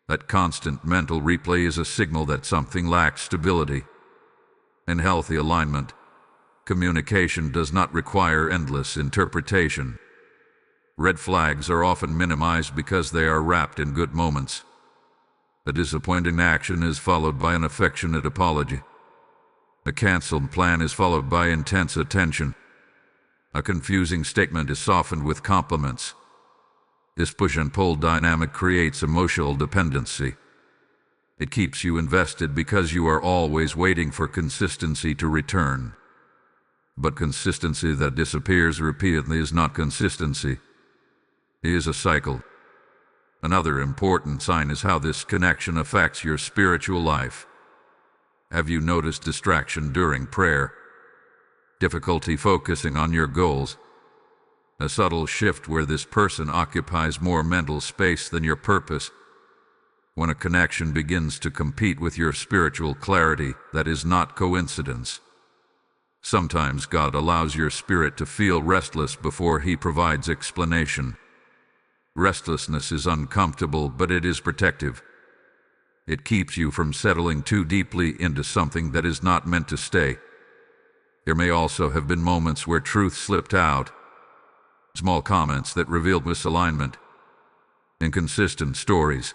That constant mental replay is a signal that something lacks stability. In healthy alignment, communication does not require endless interpretation. Red flags are often minimized because they are wrapped in good moments. A disappointing action is followed by an affectionate apology. A canceled plan is followed by intense attention. A confusing statement is softened with compliments. This push and pull dynamic creates emotional dependency. It keeps you invested because you are always waiting for consistency to return. But consistency that disappears repeatedly is not consistency. It is a cycle. Another important sign is how this connection affects your spiritual life. Have you noticed distraction during prayer? Difficulty focusing on your goals? A subtle shift where this person occupies more mental space than your purpose? When a connection begins to compete with your spiritual clarity, that is not coincidence. Sometimes God allows your spirit to feel restless before He provides explanation. Restlessness is uncomfortable, but it is protective. It keeps you from settling too deeply into something that is not meant to stay. There may also have been moments where truth slipped out. Small comments that revealed misalignment. Inconsistent stories.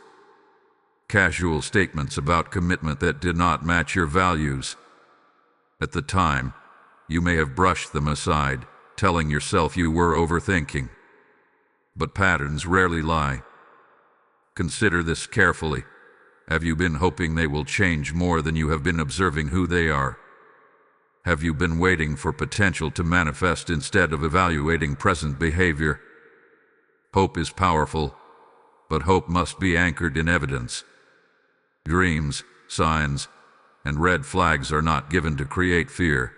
Casual statements about commitment that did not match your values. At the time, you may have brushed them aside, telling yourself you were overthinking. But patterns rarely lie. Consider this carefully. Have you been hoping they will change more than you have been observing who they are? Have you been waiting for potential to manifest instead of evaluating present behavior? Hope is powerful, but hope must be anchored in evidence. Dreams, signs, and red flags are not given to create fear.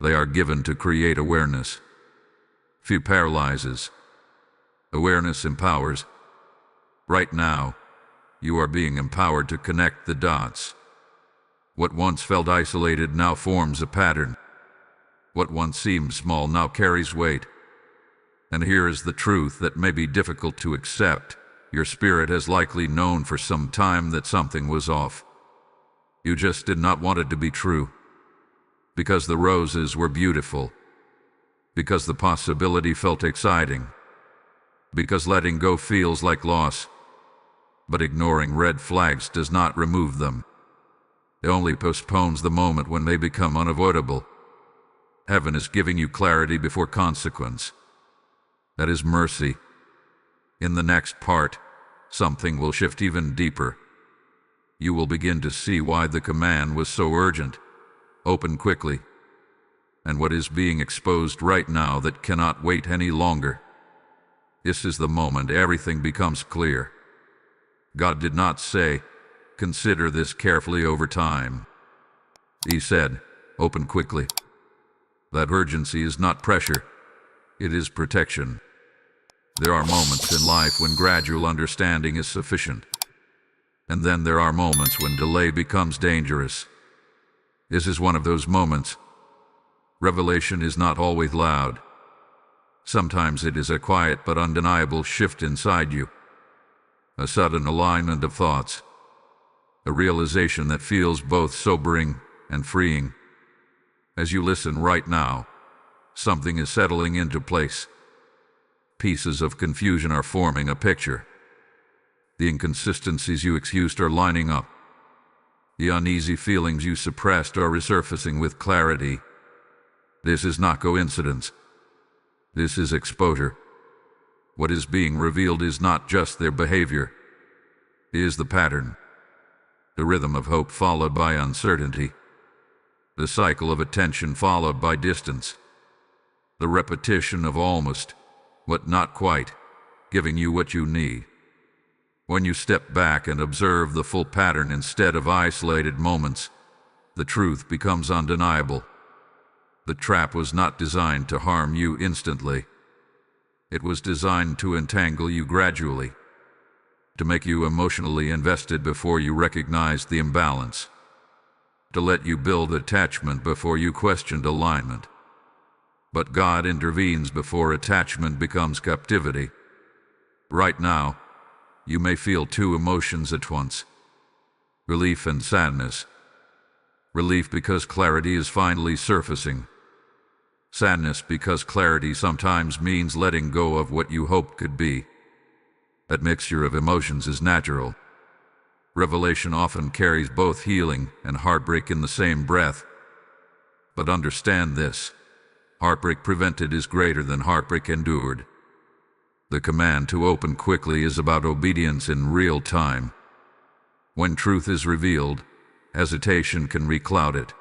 They are given to create awareness. Fear paralyzes. Awareness empowers. Right now, you are being empowered to connect the dots. What once felt isolated now forms a pattern. What once seemed small now carries weight. And here is the truth that may be difficult to accept. Your spirit has likely known for some time that something was off. You just did not want it to be true. Because the roses were beautiful. Because the possibility felt exciting. Because letting go feels like loss. But ignoring red flags does not remove them. It only postpones the moment when they become unavoidable. Heaven is giving you clarity before consequence. That is mercy. In the next part, something will shift even deeper. You will begin to see why the command was so urgent. Open quickly. and what is being exposed right now that cannot wait any longer. This is the moment everything becomes clear. God did not say, "Consider this carefully over time." He said, "Open quickly." That urgency is not pressure, it is protection. There are moments in life when gradual understanding is sufficient. And then there are moments when delay becomes dangerous. This is one of those moments. Revelation is not always loud. Sometimes it is a quiet but undeniable shift inside you. A sudden alignment of thoughts. A realization that feels both sobering and freeing. As you listen right now, something is settling into place. Pieces of confusion are forming a picture. The inconsistencies you excused are lining up. The uneasy feelings you suppressed are resurfacing with clarity. This is not coincidence. This is exposure. What is being revealed is not just their behavior. It is the pattern. The rhythm of hope followed by uncertainty. The cycle of attention followed by distance. The repetition of almost, but not quite, giving you what you need. When you step back and observe the full pattern instead of isolated moments, the truth becomes undeniable. The trap was not designed to harm you instantly. It was designed to entangle you gradually, to make you emotionally invested before you recognized the imbalance, to let you build attachment before you questioned alignment. But God intervenes before attachment becomes captivity. Right now, you may feel two emotions at once: relief and sadness. Relief because clarity is finally surfacing. Sadness because clarity sometimes means letting go of what you hoped could be. That mixture of emotions is natural. Revelation often carries both healing and heartbreak in the same breath. But understand this: heartbreak prevented is greater than heartbreak endured. The command to open quickly is about obedience in real time. When truth is revealed, hesitation can recloud it.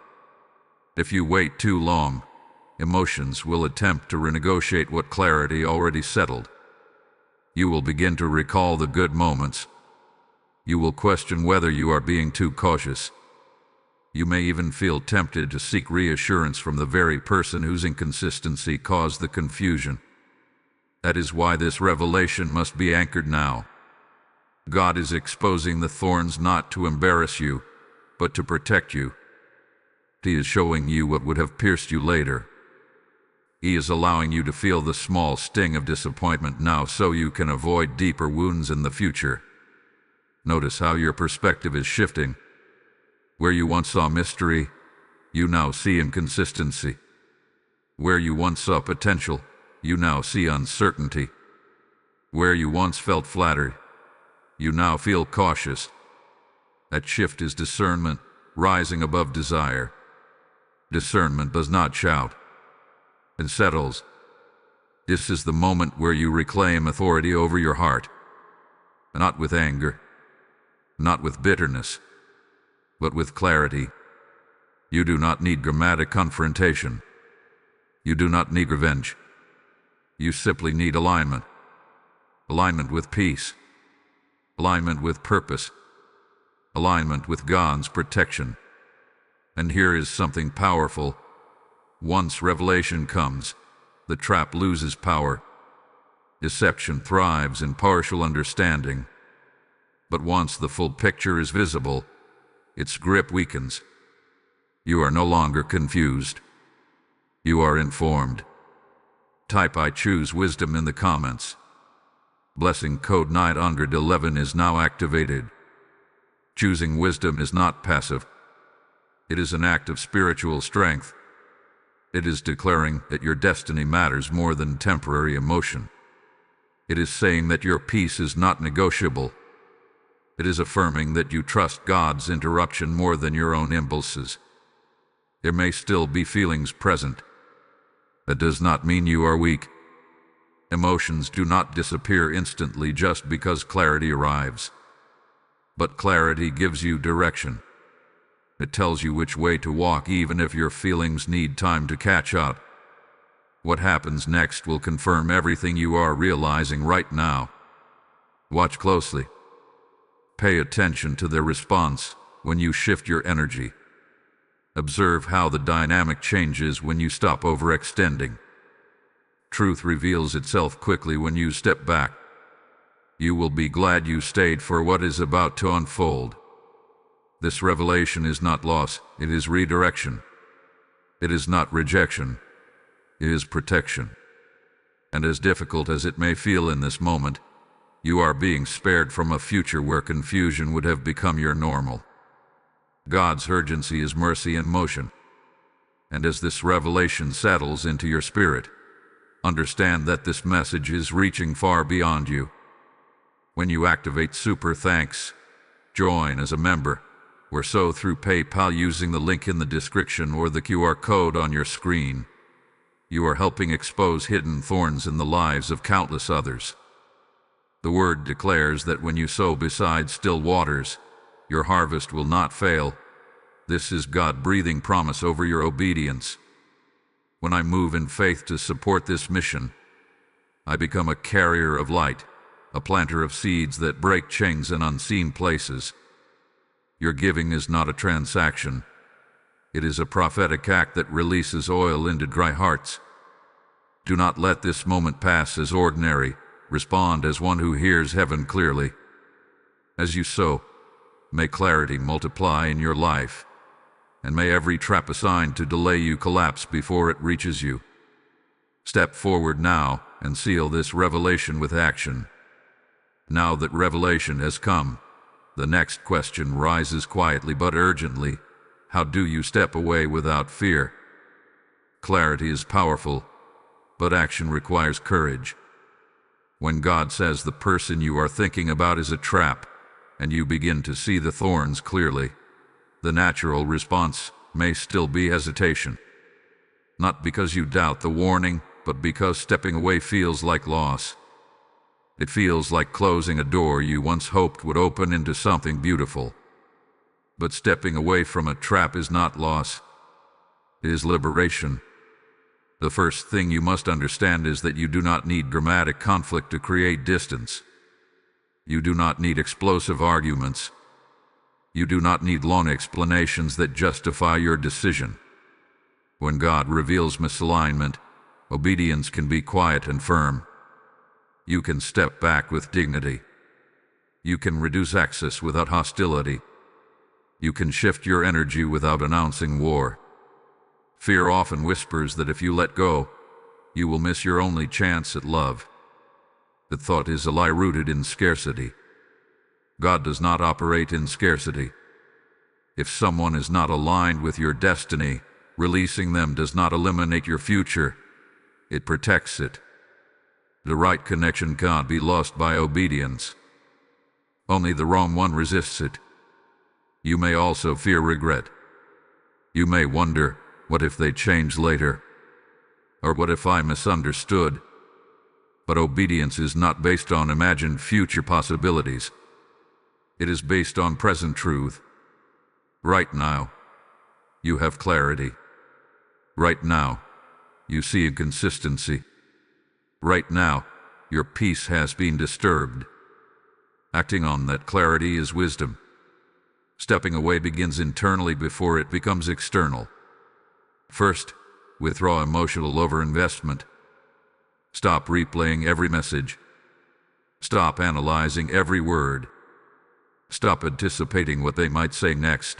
If you wait too long, emotions will attempt to renegotiate what clarity already settled. You will begin to recall the good moments. You will question whether you are being too cautious. You may even feel tempted to seek reassurance from the very person whose inconsistency caused the confusion. That is why this revelation must be anchored now. God is exposing the thorns not to embarrass you, but to protect you. He is showing you what would have pierced you later. He is allowing you to feel the small sting of disappointment now so you can avoid deeper wounds in the future. Notice how your perspective is shifting. Where you once saw mystery, you now see inconsistency. Where you once saw potential, you now see uncertainty. Where you once felt flattered, you now feel cautious. That shift is discernment, rising above desire. Discernment does not shout. It settles. This is the moment where you reclaim authority over your heart. Not with anger, not with bitterness, but with clarity. You do not need dramatic confrontation. You do not need revenge. You simply need alignment. Alignment with peace. Alignment with purpose. Alignment with God's protection. And here is something powerful. Once revelation comes, the trap loses power. Deception thrives in partial understanding. But once the full picture is visible, its grip weakens. You are no longer confused. You are informed. Type "I choose wisdom" in the comments. Blessing code 911 is now activated. Choosing wisdom is not passive. It is an act of spiritual strength. It is declaring that your destiny matters more than temporary emotion. It is saying that your peace is not negotiable. It is affirming that you trust God's interruption more than your own impulses. There may still be feelings present. That does not mean you are weak. Emotions do not disappear instantly just because clarity arrives. But clarity gives you direction. It tells you which way to walk even if your feelings need time to catch up. What happens next will confirm everything you are realizing right now. Watch closely. Pay attention to their response when you shift your energy. Observe how the dynamic changes when you stop overextending. Truth reveals itself quickly when you step back. You will be glad you stayed for what is about to unfold. This revelation is not loss, it is redirection. It is not rejection, it is protection. And as difficult as it may feel in this moment, you are being spared from a future where confusion would have become your normal. God's urgency is mercy in motion. And as this revelation settles into your spirit, understand that this message is reaching far beyond you. When you activate Super Thanks, join as a member, or so through PayPal using the link in the description or the QR code on your screen. You are helping expose hidden thorns in the lives of countless others. The Word declares that when you sow beside still waters, your harvest will not fail. This is God-breathing promise over your obedience. When I move in faith to support this mission, I become a carrier of light, a planter of seeds that break chains in unseen places. Your giving is not a transaction. It is a prophetic act that releases oil into dry hearts. Do not let this moment pass as ordinary. Respond as one who hears heaven clearly. As you sow, may clarity multiply in your life, and may every trap assigned to delay you collapse before it reaches you. Step forward now and seal this revelation with action. Now that revelation has come, the next question rises quietly but urgently. How do you step away without fear? Clarity is powerful, but action requires courage. When God says the person you are thinking about is a trap, and you begin to see the thorns clearly, the natural response may still be hesitation. Not because you doubt the warning, but because stepping away feels like loss. It feels like closing a door you once hoped would open into something beautiful. But stepping away from a trap is not loss. It is liberation. The first thing you must understand is that you do not need dramatic conflict to create distance. You do not need explosive arguments. You do not need long explanations that justify your decision. When God reveals misalignment, obedience can be quiet and firm. You can step back with dignity. You can reduce access without hostility. You can shift your energy without announcing war. Fear often whispers that if you let go, you will miss your only chance at love. That thought is a lie rooted in scarcity. God does not operate in scarcity. If someone is not aligned with your destiny, releasing them does not eliminate your future. It protects it. The right connection can't be lost by obedience. Only the wrong one resists it. You may also fear regret. You may wonder, what if they change later? Or what if I misunderstood? But obedience is not based on imagined future possibilities. It is based on present truth. Right now, you have clarity. Right now, you see inconsistency. Right now, your peace has been disturbed. Acting on that clarity is wisdom. Stepping away begins internally before it becomes external. First, withdraw emotional overinvestment. Stop replaying every message. Stop analyzing every word. Stop anticipating what they might say next.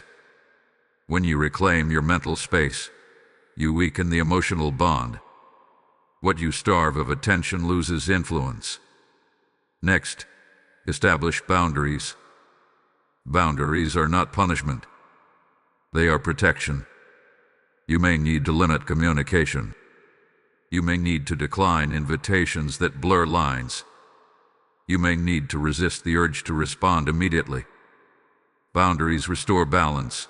When you reclaim your mental space, you weaken the emotional bond. What you starve of attention loses influence. Next, establish boundaries. Boundaries are not punishment. They are protection. You may need to limit communication. You may need to decline invitations that blur lines. You may need to resist the urge to respond immediately. Boundaries restore balance.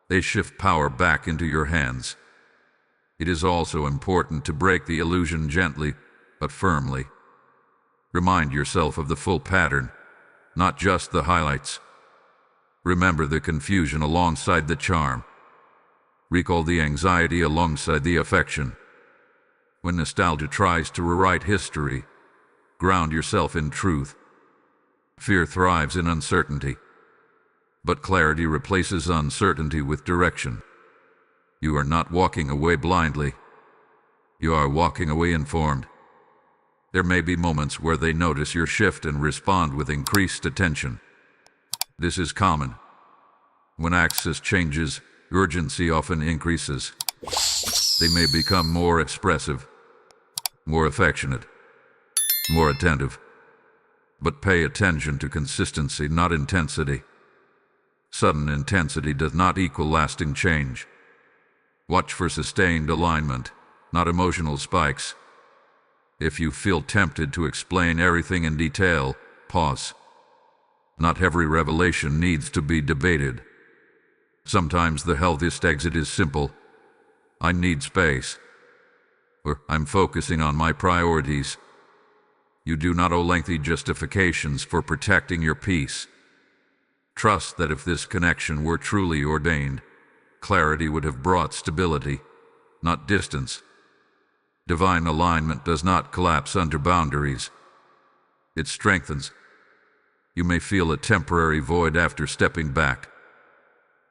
They shift power back into your hands. It is also important to break the illusion gently, but firmly. Remind yourself of the full pattern, not just the highlights. Remember the confusion alongside the charm. Recall the anxiety alongside the affection. When nostalgia tries to rewrite history, ground yourself in truth. Fear thrives in uncertainty, but clarity replaces uncertainty with direction. You are not walking away blindly. You are walking away informed. There may be moments where they notice your shift and respond with increased attention. This is common. When access changes, urgency often increases. They may become more expressive, more affectionate, more attentive. But pay attention to consistency, not intensity. Sudden intensity does not equal lasting change. Watch for sustained alignment, not emotional spikes. If you feel tempted to explain everything in detail, pause. Not every revelation needs to be debated. Sometimes the healthiest exit is simple. I need space. Or I'm focusing on my priorities. You do not owe lengthy justifications for protecting your peace. Trust that if this connection were truly ordained, clarity would have brought stability, not distance. Divine alignment does not collapse under boundaries. It strengthens. You may feel a temporary void after stepping back.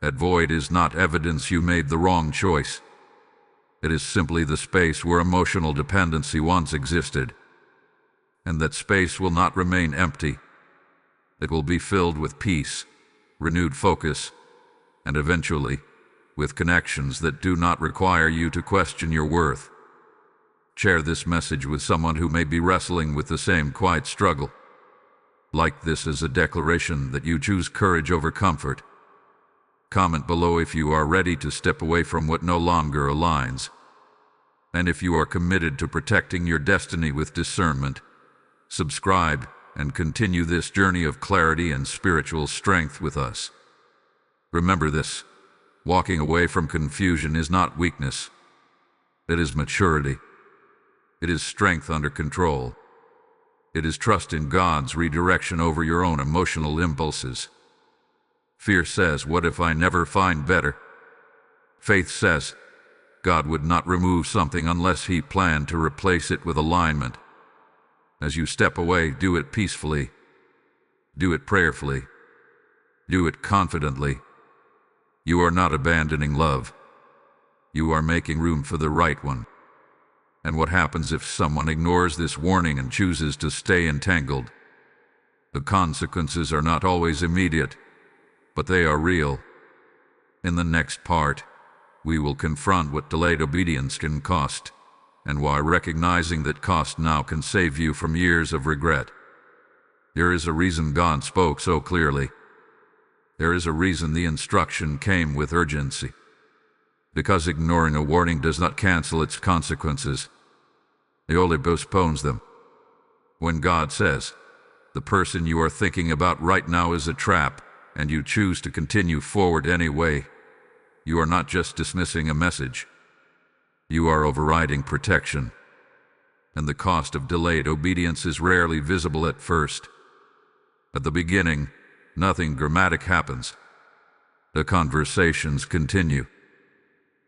That void is not evidence you made the wrong choice. It is simply the space where emotional dependency once existed. And that space will not remain empty. It will be filled with peace, renewed focus, and eventually, with connections that do not require you to question your worth. Share this message with someone who may be wrestling with the same quiet struggle. Like this as a declaration that you choose courage over comfort. Comment below if you are ready to step away from what no longer aligns. And if you are committed to protecting your destiny with discernment. Subscribe and continue this journey of clarity and spiritual strength with us. Remember this: walking away from confusion is not weakness. It is maturity. It is strength under control. It is trust in God's redirection over your own emotional impulses. Fear says, "What if I never find better?" Faith says, God would not remove something unless He planned to replace it with alignment. As you step away, do it peacefully. Do it prayerfully. Do it confidently. You are not abandoning love. You are making room for the right one. And what happens if someone ignores this warning and chooses to stay entangled? The consequences are not always immediate, but they are real. In the next part, we will confront what delayed obedience can cost, and why recognizing that cost now can save you from years of regret. There is a reason God spoke so clearly. There is a reason the instruction came with urgency. Because ignoring a warning does not cancel its consequences. It only postpones them. When God says, the person you are thinking about right now is a trap, and you choose to continue forward anyway, you are not just dismissing a message. You are overriding protection. And the cost of delayed obedience is rarely visible at first. At the beginning, nothing dramatic happens. The conversations continue.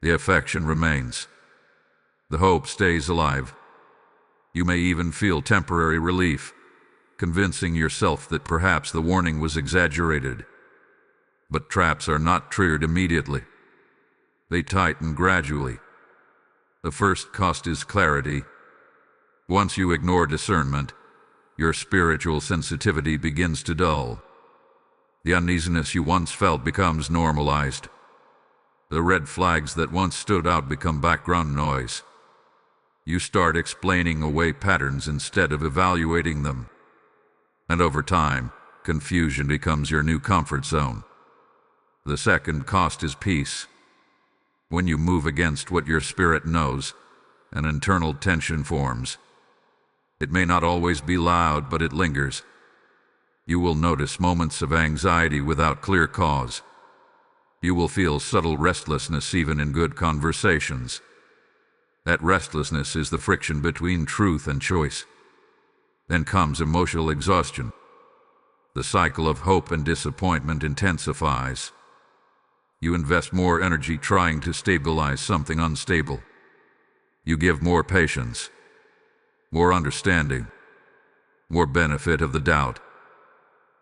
The affection remains. The hope stays alive. You may even feel temporary relief, convincing yourself that perhaps the warning was exaggerated. But traps are not triggered immediately. They tighten gradually. The first cost is clarity. Once you ignore discernment, your spiritual sensitivity begins to dull. The uneasiness you once felt becomes normalized. The red flags that once stood out become background noise. You start explaining away patterns instead of evaluating them. And over time, confusion becomes your new comfort zone. The second cost is peace. When you move against what your spirit knows, an internal tension forms. It may not always be loud, but it lingers. You will notice moments of anxiety without clear cause. You will feel subtle restlessness even in good conversations. That restlessness is the friction between truth and choice. Then comes emotional exhaustion. The cycle of hope and disappointment intensifies. You invest more energy trying to stabilize something unstable. You give more patience, more understanding, more benefit of the doubt.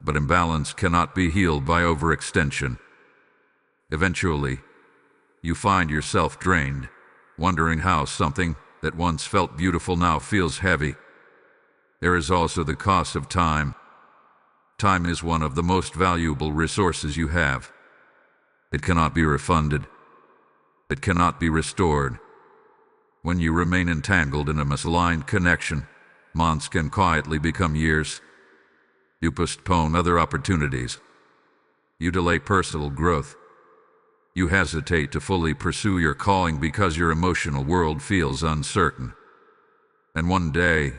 But imbalance cannot be healed by overextension. Eventually, you find yourself drained, wondering how something that once felt beautiful now feels heavy. There is also the cost of time. Time is one of the most valuable resources you have. It cannot be refunded. It cannot be restored. When you remain entangled in a misaligned connection, months can quietly become years. You postpone other opportunities. You delay personal growth. You hesitate to fully pursue your calling because your emotional world feels uncertain. And one day,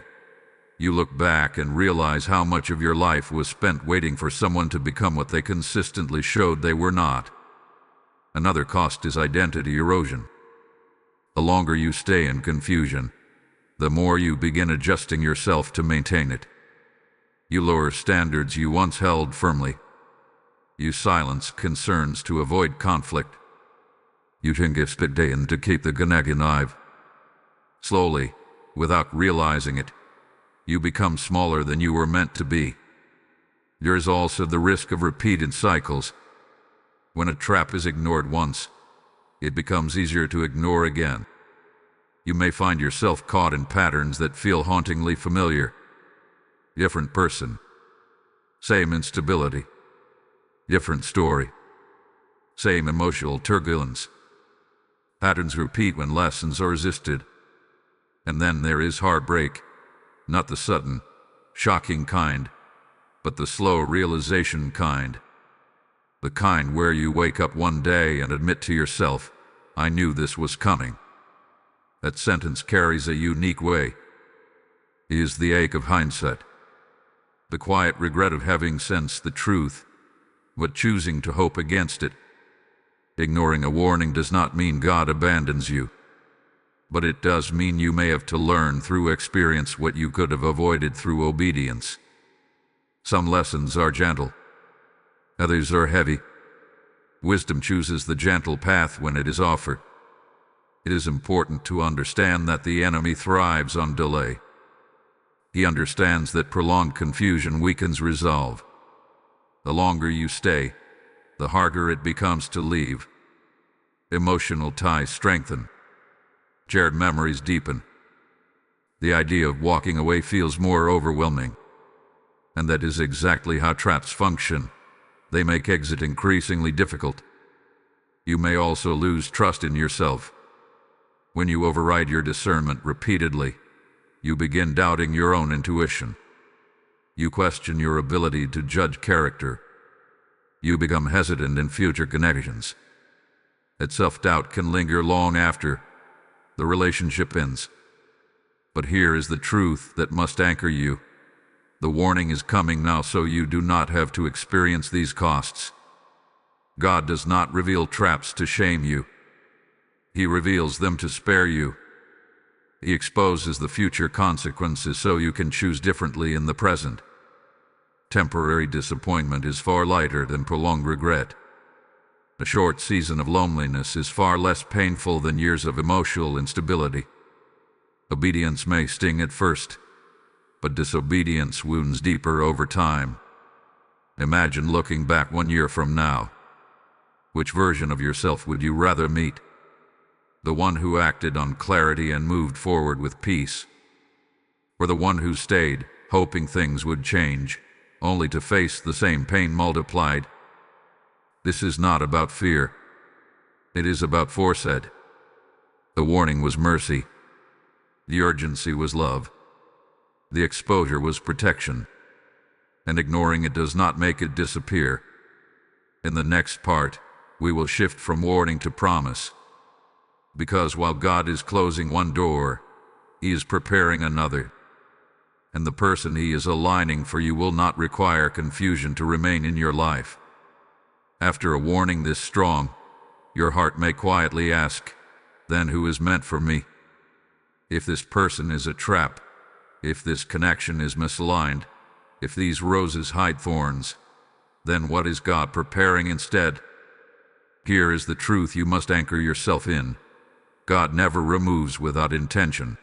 you look back and realize how much of your life was spent waiting for someone to become what they consistently showed they were not. Another cost is identity erosion. The longer you stay in confusion, the more you begin adjusting yourself to maintain it. You lower standards you once held firmly. You silence concerns to avoid conflict. You tingested in to keep the connection alive. Slowly, without realizing it, you become smaller than you were meant to be. There is also the risk of repeated cycles. When a trap is ignored once, it becomes easier to ignore again. You may find yourself caught in patterns that feel hauntingly familiar. Different person, same instability. Different story, same emotional turbulence. Patterns repeat when lessons are resisted. And then there is heartbreak, not the sudden, shocking kind, but the slow realization kind. The kind where you wake up one day and admit to yourself, "I knew this was coming." That sentence carries a unique weight. It is the ache of hindsight, the quiet regret of having sensed the truth, but choosing to hope against it. Ignoring a warning does not mean God abandons you, but it does mean you may have to learn through experience what you could have avoided through obedience. Some lessons are gentle, others are heavy. Wisdom chooses the gentle path when it is offered. It is important to understand that the enemy thrives on delay. He understands that prolonged confusion weakens resolve. The longer you stay, the harder it becomes to leave. Emotional ties strengthen. Shared memories deepen. The idea of walking away feels more overwhelming. And that is exactly how traps function. They make exit increasingly difficult. You may also lose trust in yourself. When you override your discernment repeatedly, you begin doubting your own intuition. You question your ability to judge character. You become hesitant in future connections. That self-doubt can linger long after the relationship ends. But here is the truth that must anchor you. The warning is coming now so you do not have to experience these costs. God does not reveal traps to shame you. He reveals them to spare you. He exposes the future consequences so you can choose differently in the present. Temporary disappointment is far lighter than prolonged regret. A short season of loneliness is far less painful than years of emotional instability. Obedience may sting at first, but disobedience wounds deeper over time. Imagine looking back 1 year from now. Which version of yourself would you rather meet? The one who acted on clarity and moved forward with peace? Or the one who stayed, hoping things would change, only to face the same pain multiplied? This is not about fear. It is about foresight. The warning was mercy. The urgency was love. The exposure was protection. And ignoring it does not make it disappear. In the next part, we will shift from warning to promise. Because while God is closing one door, He is preparing another. And the person He is aligning for you will not require confusion to remain in your life. After a warning this strong, your heart may quietly ask, "Then who is meant for me?" If this person is a trap, if this connection is misaligned, If these roses hide thorns, then what is God preparing instead? Here is the truth you must anchor yourself in. God never removes without intention.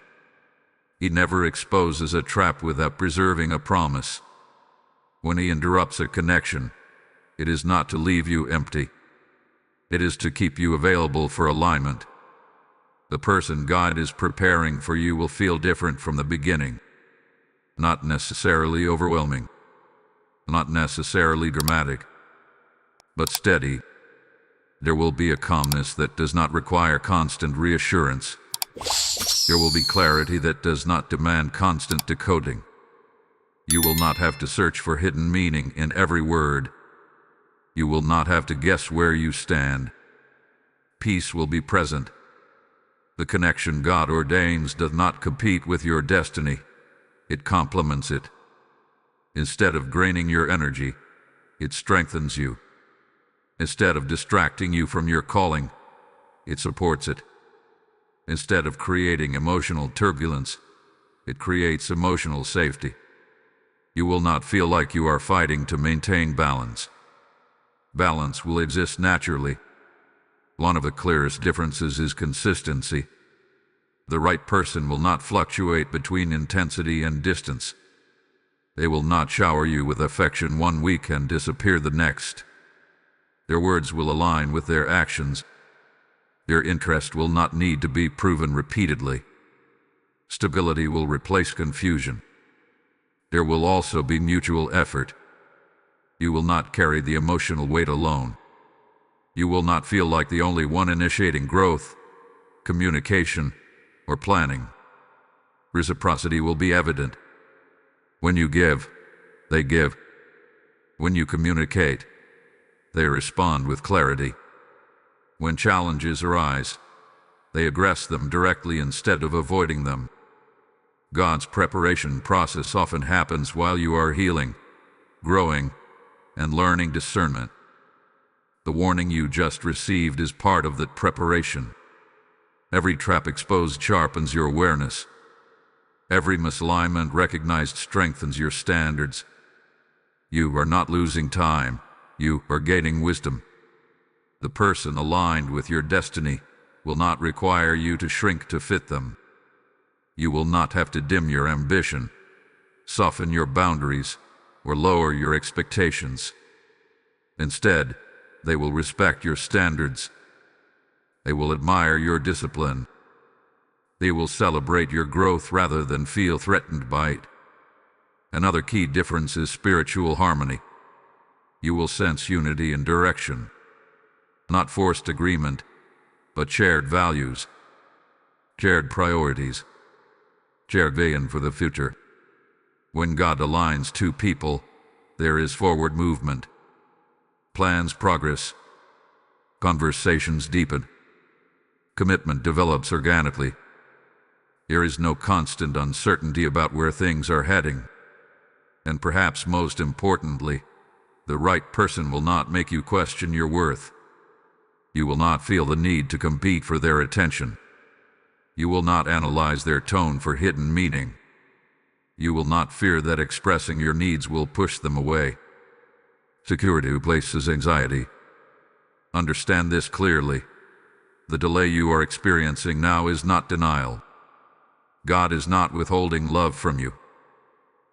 He never exposes a trap without preserving a promise. When He interrupts a connection, it is not to leave you empty. It is to keep you available for alignment. The person God is preparing for you will feel different from the beginning. Not necessarily overwhelming, not necessarily dramatic, but steady. There will be a calmness that does not require constant reassurance. There will be clarity that does not demand constant decoding. You will not have to search for hidden meaning in every word. You will not have to guess where you stand. Peace will be present. The connection God ordains does not compete with your destiny. It complements it. Instead of draining your energy, it strengthens you. Instead of distracting you from your calling, it supports it. Instead of creating emotional turbulence, it creates emotional safety. You will not feel like you are fighting to maintain balance. Balance will exist naturally. One of the clearest differences is consistency. The right person will not fluctuate between intensity and distance. They will not shower you with affection one week and disappear the next. Their words will align with their actions. Their interest will not need to be proven repeatedly. Stability will replace confusion. There will also be mutual effort. You will not carry the emotional weight alone. You will not feel like the only one initiating growth, communication, or planning. Reciprocity will be evident. When you give, they give. When you communicate, they respond with clarity. When challenges arise, they address them directly instead of avoiding them. God's preparation process often happens while you are healing, growing, and learning discernment. The warning you just received is part of that preparation. Every trap exposed sharpens your awareness. Every misalignment recognized strengthens your standards. You are not losing time. You are gaining wisdom. The person aligned with your destiny will not require you to shrink to fit them. You will not have to dim your ambition, soften your boundaries, or lower your expectations. Instead, they will respect your standards. They will admire your discipline. They will celebrate your growth rather than feel threatened by it. Another key difference is spiritual harmony. You will sense unity and direction. Not forced agreement, but shared values, shared priorities, shared vision for the future. When God aligns two people, there is forward movement. Plans progress. Conversations deepen. Commitment develops organically. There is no constant uncertainty about where things are heading. And perhaps most importantly, the right person will not make you question your worth. You will not feel the need to compete for their attention. You will not analyze their tone for hidden meaning. You will not fear that expressing your needs will push them away. Security replaces anxiety. Understand this clearly. The delay you are experiencing now is not denial. God is not withholding love from you.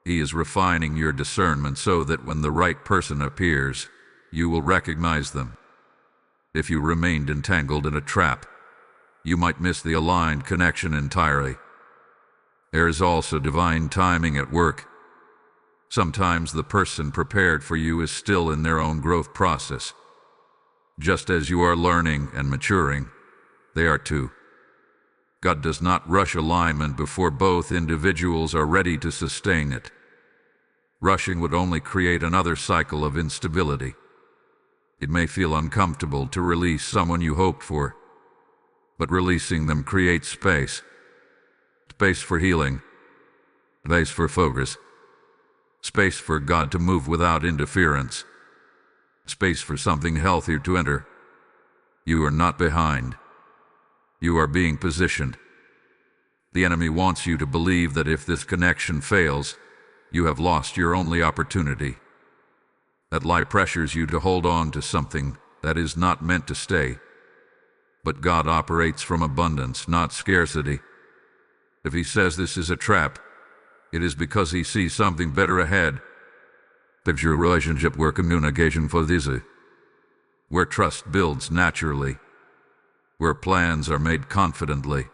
He is refining your discernment so that when the right person appears, you will recognize them. If you remained entangled in a trap, you might miss the aligned connection entirely. There is also divine timing at work. Sometimes the person prepared for you is still in their own growth process. Just as you are learning and maturing, they are too. God does not rush alignment before both individuals are ready to sustain it. Rushing would only create another cycle of instability. It may feel uncomfortable to release someone you hoped for, but releasing them creates space. Space for healing, space for focus, space for God to move without interference, space for something healthier to enter. You are not behind. You are being positioned. The enemy wants you to believe that if this connection fails, you have lost your only opportunity. That lie pressures you to hold on to something that is not meant to stay. But God operates from abundance, not scarcity. If He says this is a trap, it is because He sees something better ahead. Picture a relationship where communication flows easy, where trust builds naturally, where plans are made confidently,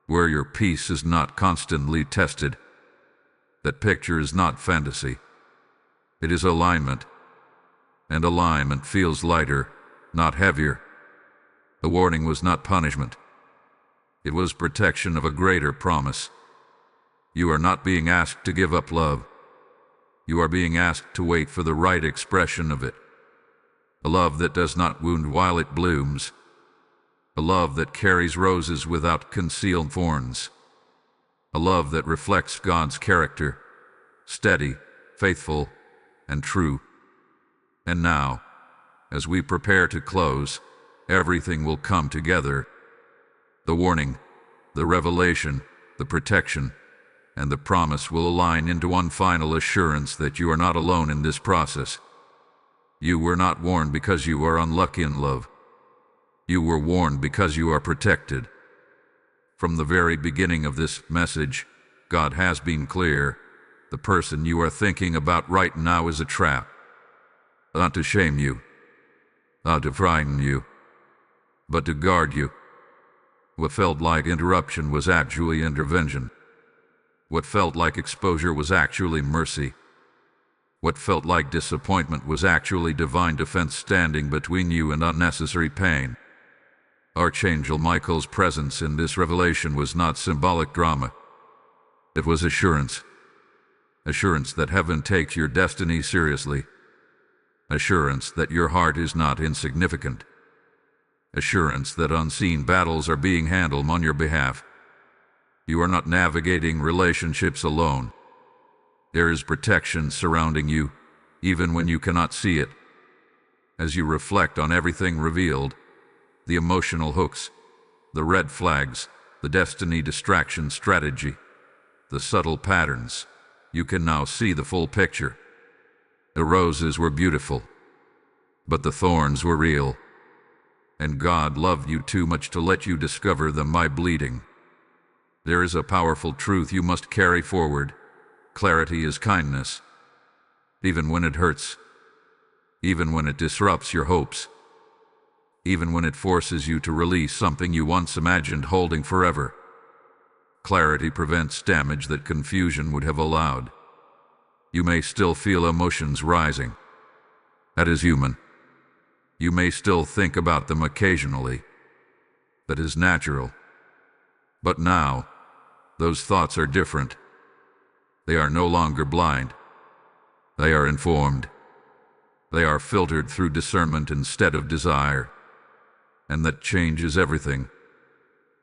where your peace is not constantly tested. That picture is not fantasy. It is alignment. And alignment feels lighter, not heavier. The warning was not punishment. It was protection of a greater promise. You are not being asked to give up love. You are being asked to wait for the right expression of it. A love that does not wound while it blooms. A love that carries roses without concealed thorns. A love that reflects God's character, steady, faithful, and true. And now, as we prepare to close, everything will come together. The warning, the revelation, the protection, and the promise will align into one final assurance that you are not alone in this process. You were not warned because you are unlucky in love. You were warned because you are protected. From the very beginning of this message, God has been clear. The person you are thinking about right now is a trap. Not to shame you, not to frighten you, but to guard you. What felt like interruption was actually intervention. What felt like exposure was actually mercy. What felt like disappointment was actually divine defense standing between you and unnecessary pain. Archangel Michael's presence in this revelation was not symbolic drama. It was assurance. Assurance that heaven takes your destiny seriously. Assurance that your heart is not insignificant. Assurance that unseen battles are being handled on your behalf. You are not navigating relationships alone. There is protection surrounding you, even when you cannot see it. As you reflect on everything revealed, the emotional hooks, the red flags, the destiny distraction strategy, the subtle patterns, you can now see the full picture. The roses were beautiful, but the thorns were real. And God loved you too much to let you discover them by bleeding. There is a powerful truth you must carry forward. Clarity is kindness. Even when it hurts. Even when it disrupts your hopes. Even when it forces you to release something you once imagined holding forever. Clarity prevents damage that confusion would have allowed. You may still feel emotions rising. That is human. You may still think about them occasionally. That is natural. But now, those thoughts are different. They are no longer blind. They are informed. They are filtered through discernment instead of desire. And that changes everything.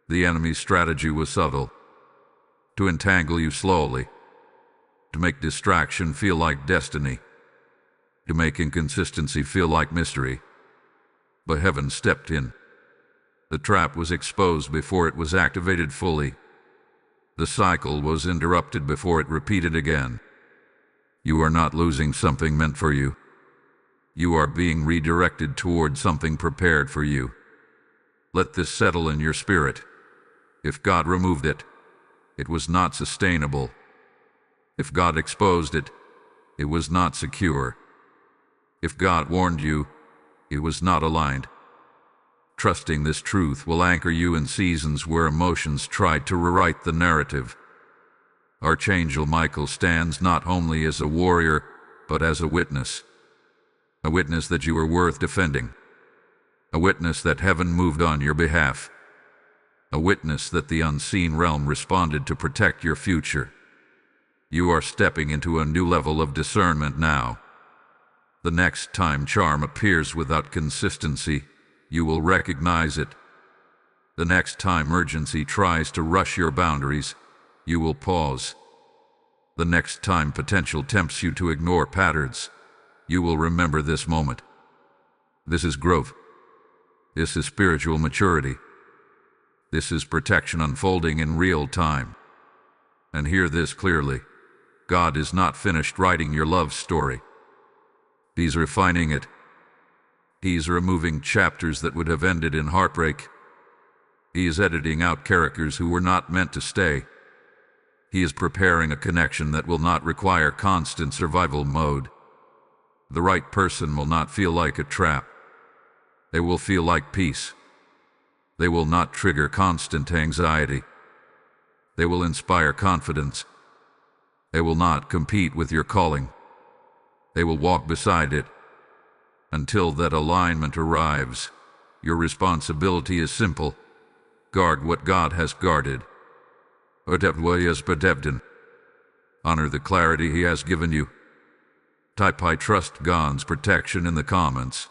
The enemy's strategy was subtle. To entangle you slowly. To make distraction feel like destiny. To make inconsistency feel like mystery. But heaven stepped in. The trap was exposed before it was activated fully. The cycle was interrupted before it repeated again. You are not losing something meant for you. You are being redirected toward something prepared for you. Let this settle in your spirit. If God removed it, it was not sustainable. If God exposed it, it was not secure. If God warned you, it was not aligned. Trusting this truth will anchor you in seasons where emotions try to rewrite the narrative. Archangel Michael stands not only as a warrior, but as a witness. A witness that you are worth defending. A witness that heaven moved on your behalf. A witness that the unseen realm responded to protect your future. You are stepping into a new level of discernment now. The next time charm appears without consistency, you will recognize it. The next time urgency tries to rush your boundaries, you will pause. The next time potential tempts you to ignore patterns, you will remember this moment. This is growth. This is spiritual maturity. This is protection unfolding in real time. And hear this clearly. God is not finished writing your love story. He's refining it. He's removing chapters that would have ended in heartbreak. He is editing out characters who were not meant to stay. He is preparing a connection that will not require constant survival mode. The right person will not feel like a trap. They will feel like peace. They will not trigger constant anxiety. They will inspire confidence. They will not compete with your calling. They will walk beside it. Until that alignment arrives, your responsibility is simple. Guard what God has guarded. Honor the clarity He has given you. Type "I trust God's protection" in the comments.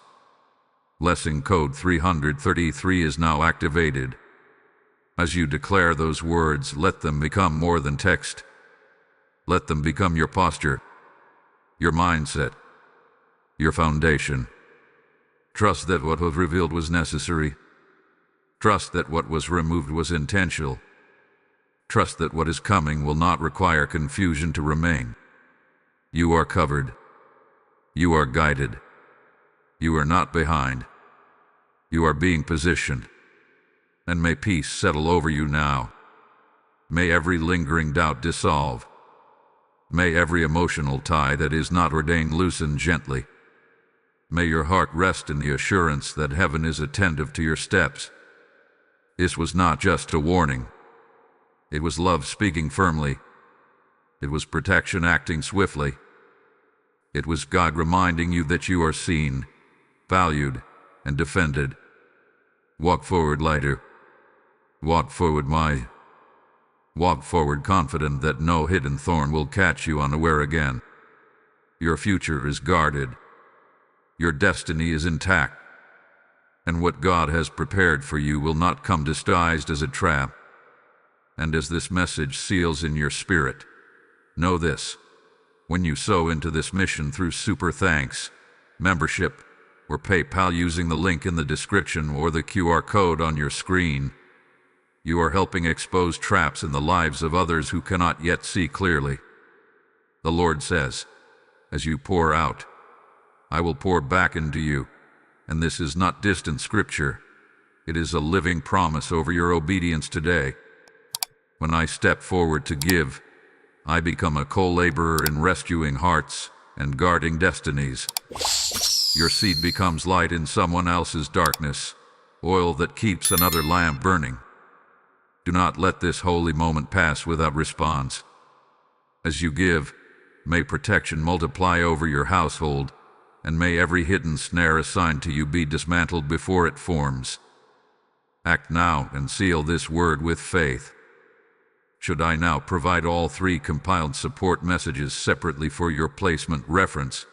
Blessing code 333 is now activated. As you declare those words, let them become more than text. Let them become your posture, your mindset, your foundation. Trust that what was revealed was necessary. Trust that what was removed was intentional. Trust that what is coming will not require confusion to remain. You are covered. You are guided. You are not behind. You are being positioned. And may peace settle over you now. May every lingering doubt dissolve. May every emotional tie that is not ordained loosen gently. May your heart rest in the assurance that heaven is attentive to your steps. This was not just a warning. It was love speaking firmly. It was protection acting swiftly. It was God reminding you that you are seen, valued, and defended. Walk forward lighter. Walk forward Walk forward confident that no hidden thorn will catch you unaware again. Your future is guarded. Your destiny is intact. And what God has prepared for you will not come disguised as a trap. And as this message seals in your spirit, know this: when you sow into this mission through Super Thanks, membership, or PayPal using the link in the description or the QR code on your screen, you are helping expose traps in the lives of others who cannot yet see clearly. The Lord says, as you pour out, I will pour back into you. And this is not distant scripture. It is a living promise over your obedience today. When I step forward to give, I become a co-laborer in rescuing hearts and guarding destinies. Your seed becomes light in someone else's darkness, oil that keeps another lamp burning. Do not let this holy moment pass without response. As you give, may protection multiply over your household, and may every hidden snare assigned to you be dismantled before it forms. Act now and seal this word with faith. Should I now provide all 3 compiled support messages separately for your placement reference?